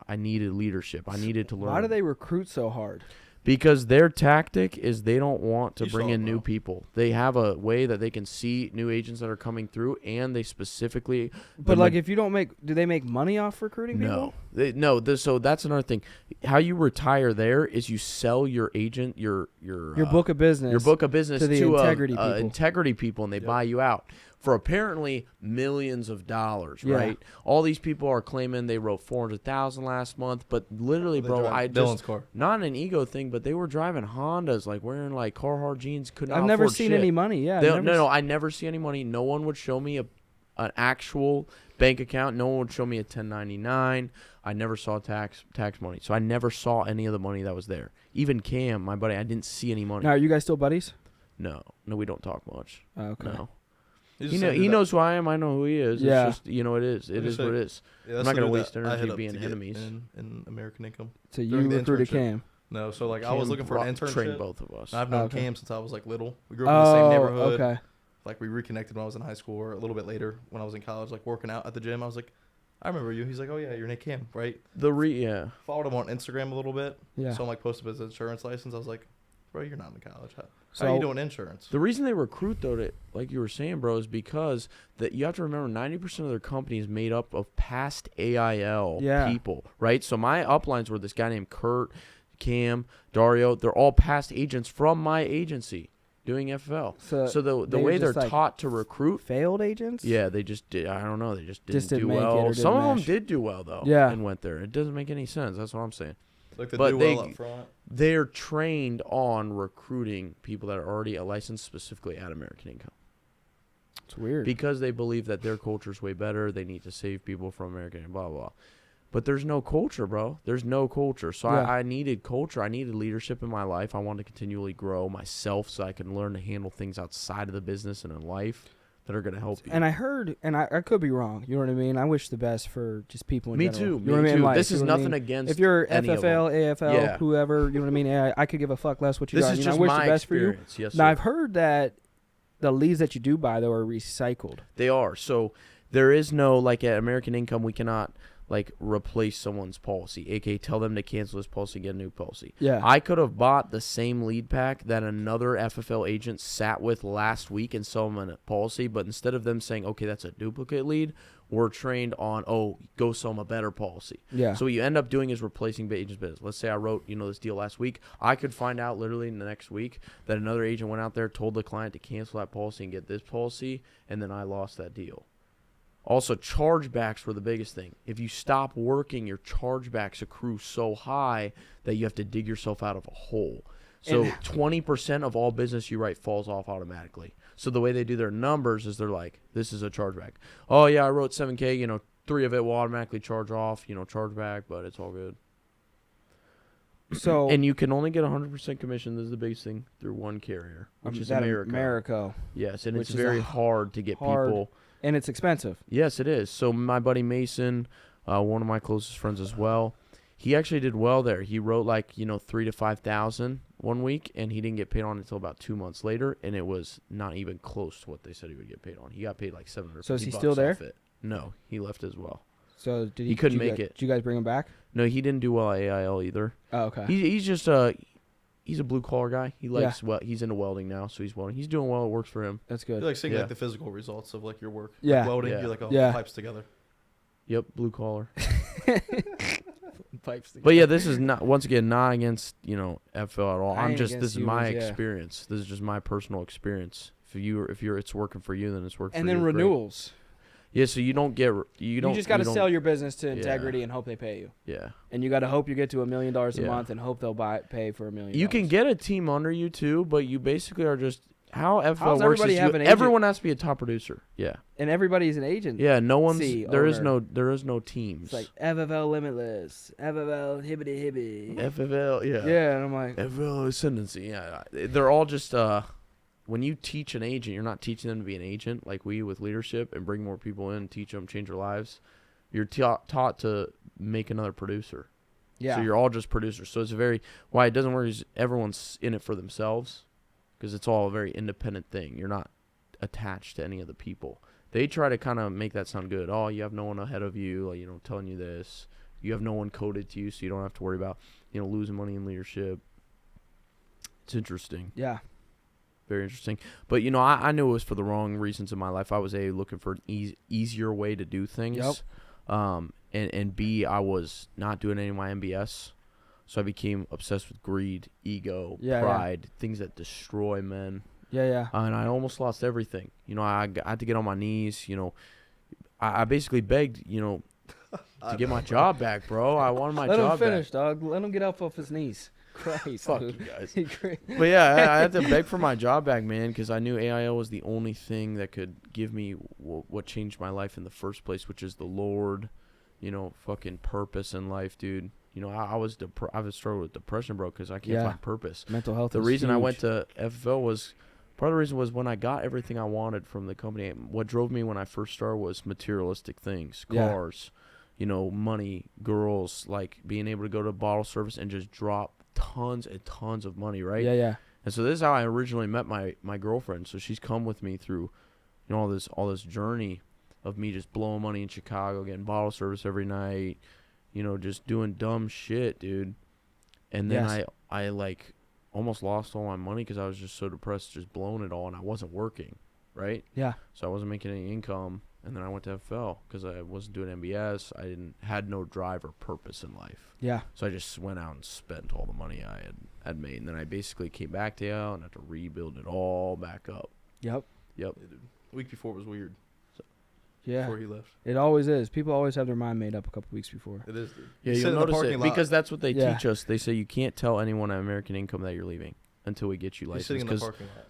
I needed leadership. I needed to learn. Why do they recruit so hard? Because their tactic is they don't want to bring in new people. They have a way that they can see new agents that are coming through, and they specifically. But like, if you don't do they make money off recruiting people? No. So that's another thing. How you retire there is you sell your agent, your book of business, to the integrity integrity people, and they buy you out for apparently millions of dollars, right? All these people are claiming they wrote $400,000 last month, but literally, bro, Dillon's car. Not an ego thing, but they were driving Hondas, like wearing like Carhartt jeans. I've never seen any money. Yeah, I never see any money. No one would show me an actual bank account. No one would show me a 1099. I never saw tax money, so I never saw any of the money that was there. Even Cam, my buddy, I didn't see any money. Now, are you guys still buddies? No, we don't talk much. Okay. No. He knows who I am. I know who he is. Yeah. It's just, it is. It is what it is. Yeah, I'm not going to waste energy being enemies. In American Income. So you recruited Cam? No, so like I was looking for an internship. Trained both of us. I've known Cam since I was like little. We grew up in the same neighborhood. Okay. Like we reconnected when I was in high school or a little bit later when I was in college, like working out at the gym. I was like, I remember you. He's like, oh yeah, you're Nick Cam, right? Followed him on Instagram a little bit. Yeah. So I'm like posted his insurance license. I was like, bro, you're not in college. How are you doing insurance? The reason they recruit, though, like you were saying, bro, is because that you have to remember 90% of their company is made up of past AIL people, right? So my uplines were this guy named Kurt, Cam, Dario. They're all past agents from my agency doing FFL. So the way they're taught to recruit. Failed agents? Yeah, they just did. I don't know. They just didn't do well. Some of them did do well, though, and went there. It doesn't make any sense. That's what I'm saying. Like up front. They're trained on recruiting people that are already licensed specifically at American Income. It's weird. Because they believe that their culture's way better. They need to save people from American, blah, blah, blah. But there's no culture, bro. There's no culture. So I needed culture. I needed leadership in my life. I wanted to continually grow myself so I can learn to handle things outside of the business and in life that are going to help you. And I heard, and I could be wrong, you know what I mean? I wish the best for just people in general. Me too. You know what I mean? Like, this is nothing against if you're FFL, AFL, whoever, you know what I mean? I could give a fuck less what you got. This is just I wish my the best experience. For you. Yes, now, I've heard that the leads that you do buy, though, are recycled. They are. So there is no, like at American Income, we cannot, like replace someone's policy, aka tell them to cancel this policy, get a new policy. Yeah. I could have bought the same lead pack that another FFL agent sat with last week and sold them a policy, but instead of them saying, okay, that's a duplicate lead, we're trained on, go sell them a better policy. Yeah. So what you end up doing is replacing the agent's business. Let's say I wrote, this deal last week. I could find out literally in the next week that another agent went out there, told the client to cancel that policy and get this policy, and then I lost that deal. Also, chargebacks were the biggest thing. If you stop working, your chargebacks accrue so high that you have to dig yourself out of a hole. So 20% of all business you write falls off automatically. So the way they do their numbers is they're like, this is a chargeback. Oh, yeah, I wrote $7K. 3 of it will automatically charge off, chargeback, but it's all good. So and you can only get 100% commission. This is the biggest thing through one carrier, which is America. Yes, and it's very hard to get people. And it's expensive. Yes, it is. So my buddy Mason, one of my closest friends as well, he actually did well there. He wrote 3,000 to 5,000 one week, and he didn't get paid on it until about 2 months later, and it was not even close to what they said he would get paid on. He got paid like $750. So is he still there? No, he left as well. So did he couldn't make it. Did you guys bring him back? No, he didn't do well at AIL either. Oh, okay. He's just he's a blue collar guy. He likes he's into welding now, so he's welding. He's doing well. It works for him. That's good. You like seeing the physical results of your work. Yeah. Like welding, you're like, pipes together. Yep, blue collar. Pipes together. But yeah, this is not against FL at all. This is my you, experience. This is just my personal experience. If it's working for you, then it's working. And for you. then renewals. Yeah, so you just got to sell your business to integrity and hope they pay you. Yeah. And you got to hope you get to $1 million a month and hope they'll pay for $1 million. You can get a team under you too, but you basically are just how FL works is everyone has to be a top producer. Yeah. And everybody's an agent. Yeah, no one's there is no teams. It's like FFL Limitless, FFL Hibbity Hibby. FFL, yeah. Yeah, and I'm like FFL Ascendancy. Yeah. They're all just when you teach an agent, you're not teaching them to be an agent like we with leadership and bring more people in, teach them, change their lives. You're taught to make another producer. Yeah. So you're all just producers. So it's why it doesn't work is everyone's in it for themselves because it's all a very independent thing. You're not attached to any of the people. They try to kind of make that sound good. Oh, you have no one ahead of you, telling you this. You have no one coded to you, so you don't have to worry about, losing money in leadership. It's interesting. Yeah. Very interesting. But, I knew it was for the wrong reasons in my life. I was, looking for an easier way to do things. Yep. And B, I was not doing any of my MBS. So I became obsessed with greed, ego, pride, things that destroy men. Yeah. And I almost lost everything. I had to get on my knees. I basically begged, to get my job back, bro. I wanted my job back. Let him finish, dog. Let him get up off his knees. Christ. Fuck you guys. But yeah, I had to beg for my job back, man, because I knew AIL was the only thing that could give me what changed my life in the first place, which is the Lord, fucking purpose in life, dude. I was struggling with depression, bro, because I can't find purpose. Mental health. The reason I went to FFL was part of the reason was when I got everything I wanted from the company. What drove me when I first started was materialistic things, cars, money, girls, like being able to go to bottle service and just drop tons and tons of money, right? Yeah. And so this is how I originally met my girlfriend. So she's come with me through, all this journey of me just blowing money in Chicago, getting bottle service every night, just doing dumb shit, dude. And then I like almost lost all my money because I was just so depressed, just blowing it all, and I wasn't working, right? Yeah. So I wasn't making any income. And then I went to FL because I wasn't doing MBS. I had no drive or purpose in life. Yeah. So I just went out and spent all the money I had made. And then I basically came back to AIL and had to rebuild it all back up. Yep. Yeah, dude. The week before was weird. Yeah. Before he left. It always is. People always have their mind made up a couple weeks before. It is, dude. Yeah, you'll notice it because that's what they teach us. They say you can't tell anyone at American Income that you're leaving until we get you licensed because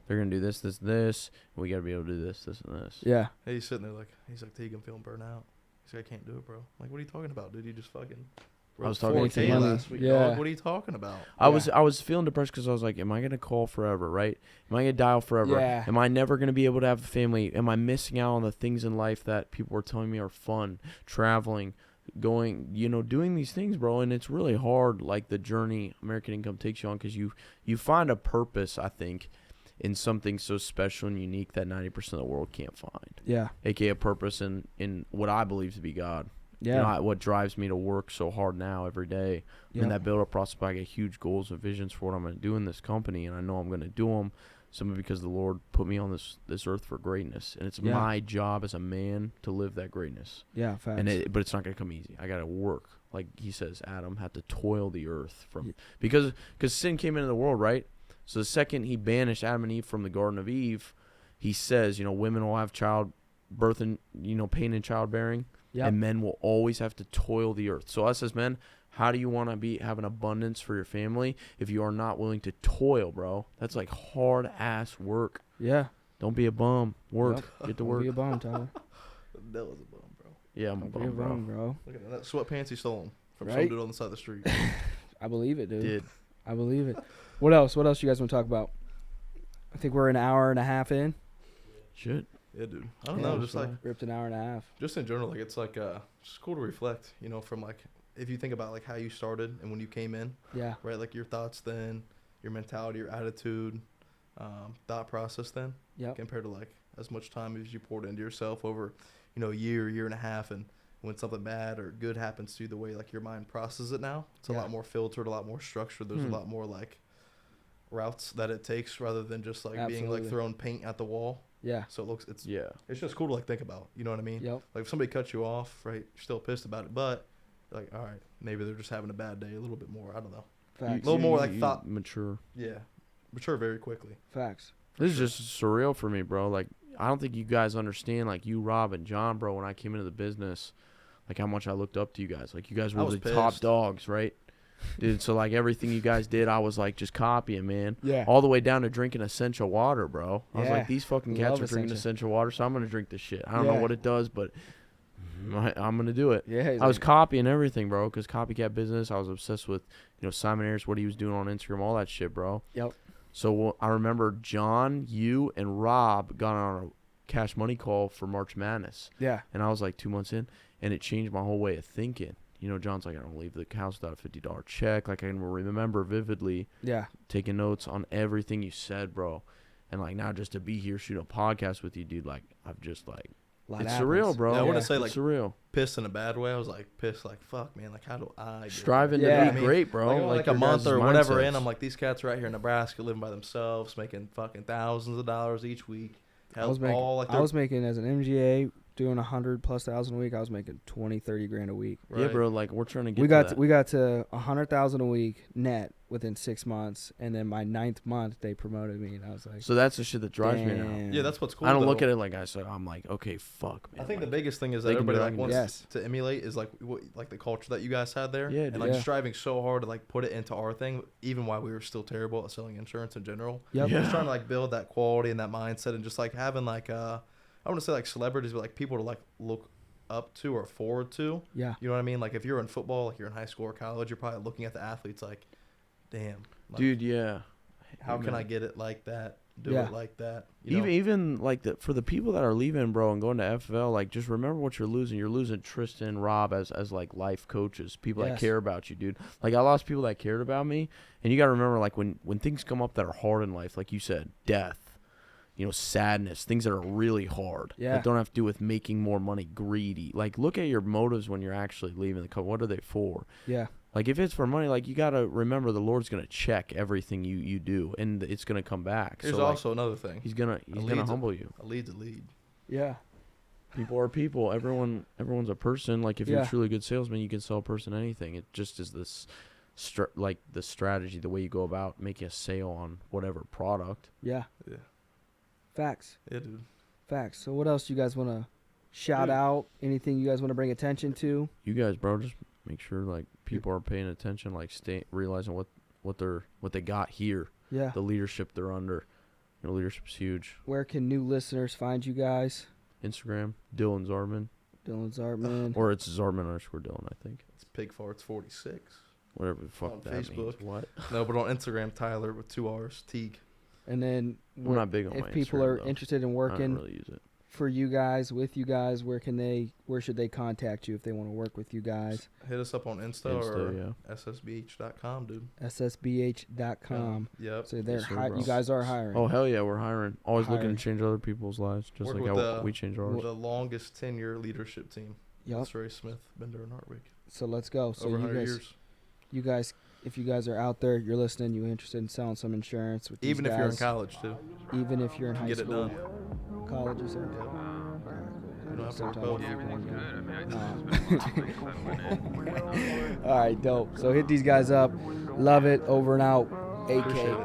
they're going to do this, and we got to be able to do this, and this. Yeah. Hey, he's sitting there he's like, Teague, I'm feeling burnt out. He's like, I can't do it, bro. I'm like, what are you talking about, dude? You just fucking... I was talking to you last week, dog. What are you talking about? I was feeling depressed because I was like, am I going to call forever, right? Am I going to dial forever? Yeah. Am I never going to be able to have a family? Am I missing out on the things in life that people were telling me are fun? Traveling, going, doing these things, bro. And it's really hard, like the journey American Income takes you on because you find a purpose, I think, in something so special and unique that 90% of the world can't find. Yeah. AKA a purpose in what I believe to be God. Yeah. You know, what drives me to work so hard now every day. Yeah. In that build-up process, I get huge goals and visions for what I'm going to do in this company, and I know I'm going to do them simply because the Lord put me on this earth for greatness, and it's Yeah. my job as a man to live that greatness. Yeah, facts. But it's not going to come easy. I got to work. Like he says, Adam had to toil the earth Yeah. because sin came into the world, right? So the second he banished Adam and Eve from the Garden of Eve, he says, women will have childbirth and, pain in childbearing, Yep. and men will always have to toil the earth. So us as men, how do you want to have an abundance for your family if you are not willing to toil, bro? That's like hard ass work. Yeah. Don't be a bum. Work. Yep. Get to Don't work. be a bum, Tyler. That was a bum, bro. Yeah, I'm a Don't be a bum, bro. bum, bro. Look at that sweatpants he stole from some Right? dude on the side of the street. I believe it, dude. Did. I believe it. What else? What else you guys want to talk about? I think we're an hour and a half in. Shit. Yeah, dude. I don't Yeah, know, just like ripped an hour and a half. just in general, like it's like just cool to reflect, from like if you think about like how you started and when you came in, Yeah. right? Like your thoughts then, your mentality, your attitude, thought process then, Yep. compared to like as much time as you poured into yourself over, a year and a half, and when something bad or good happens to you, the way like your mind processes it now, it's a Yeah. lot more filtered, a lot more structured. There's a lot more like routes that it takes rather than just like being Absolutely. like throwing paint at the wall. Yeah. So it's Yeah. just cool to like think about. You know what I mean? Yep. Like if somebody cuts you off, right? You're still pissed about it, but you're like, all right, maybe they're just having a bad day. A little bit more. I don't know. Facts. little more like thought. Mature. Yeah, mature very quickly. Facts. This is just surreal for me, bro. Like, I don't think you guys understand, like, you, Rob, and John, bro, when I came into the business, like, how much I looked up to you guys. Like, you guys I were was the top pissed. dogs, right? Dude, so, like, everything you guys did, I was, like, just copying, man. Yeah. All the way down to drinking essential water, bro. I was Yeah. like, these fucking cats Love are drinking essential water, so I'm going to drink this shit. I don't know Yeah. what it does, but I'm going to do it. Yeah. I was copying everything, bro, because copycat business. I was obsessed with, Simon Ayers, what he was doing on Instagram, all that shit, bro. Yep. So I remember John, you, and Rob got on a Cash Money call for March Madness, Yeah. and I was like 2 months in, and it changed my whole way of thinking. John's like, I don't leave the house without a $50 check. Like, I can remember vividly Yeah. taking notes on everything you said, bro. And like now, just to be here shooting a podcast with you, dude, like I've just like. Lot It's happens. surreal, bro. Yeah, I Yeah. wouldn't say It's like surreal. pissed in a bad way. I was like pissed, like fuck, man. Like how do I get Striving Yeah. to I be mean, great, bro. Like a your month guys' or whatever mindsets. in, I'm like, these cats right here in Nebraska living by themselves, making fucking thousands of dollars each week. I was making, all like I was making as an MGA doing 100,000+ a week. I was making 20-30 grand a week. Yeah, bro. Like we're trying to get. We got to 100,000 a week net within 6 months, and then my 9th month they promoted me, and I was like, So that's the shit that drives me now. damn. Yeah, that's what's cool. I don't look though. at it like I said. I'm like, okay, fuck, man. I think like, the biggest thing is that they can do everybody it, I like can wants Yes. to emulate is like like the culture that you guys had there. Yeah, and dude. like Yeah. striving so hard to like put it into our thing, even while we were still terrible at selling insurance in general. Yep. Yeah. Just trying to like build that quality and that mindset, and just like having like I want to say like celebrities, but like people to like look up to or forward to. Yeah. You know what I mean? Like if you're in football, like you're in high school or college, you're probably looking at the athletes like, damn, like, dude, yeah. how can Amen. I get it like that? Do Yeah. it like that? You know? Even like for the people that are leaving, bro, and going to FL, like just remember what you're losing. You're losing Tristan, Rob as like life coaches, people that Yes. care about you, dude. Like I lost people that cared about me, and you got to remember, like when things come up that are hard in life, like you said, death, sadness, things that are really hard. Yeah. That don't have to do with making more money, greedy. Like look at your motives when you're actually leaving the company. What are they for? Yeah. Like if it's for money, like you gotta remember the Lord's gonna check everything you do, and it's gonna come back. Here's so, like, also another thing. he's gonna lead's humble you. A lead's a lead. Yeah. People are people. Everyone's a person. Like if you're Yeah. a truly good salesman, you can sell a person anything. It just is this, like the strategy, the way you go about making a sale on whatever product. Yeah. Yeah. Facts. Yeah, dude. Facts. So what else you guys want to shout out? Anything you guys want to bring attention to? You guys, bro, just make sure like people are paying attention, like realizing what they got here, Yeah. the leadership they're under. Leadership's huge. Where can new listeners find you guys? Instagram, Dillon Zartman, Dillon Zartman. or it's Zartman_Dillon, I think. It's Pig Farts 46. Whatever the fuck On that means. Facebook. What? No, but on Instagram, Tyler with 2 R's, Teague. And then We're not big on my if people Instagram, are though. interested in I don't working really use it. for you guys, with you guys, where should they contact you if they want to work with you guys? Hit us up on Insta or ssbh.com, dude. ssbh.com. Yep. So they're Yes, sir, bro. you guys are hiring. Oh hell yeah, we're hiring. Always looking Hiring. to change other people's lives, just Work like with how the- we change ours. The longest tenure leadership team. Yep. That's Ray Smith, Bender and Hartwig. So let's go. So Over you 100 guys, years. you guys, if you guys are out there, you're listening, you're interested in selling some insurance with these Even if you're in guys, college, too. even if you're in high Get it school, done. college, you said? Yep. You don't have to work both. All right, dope. So hit these guys up. Love it. Over and out. AK. Appreciate it.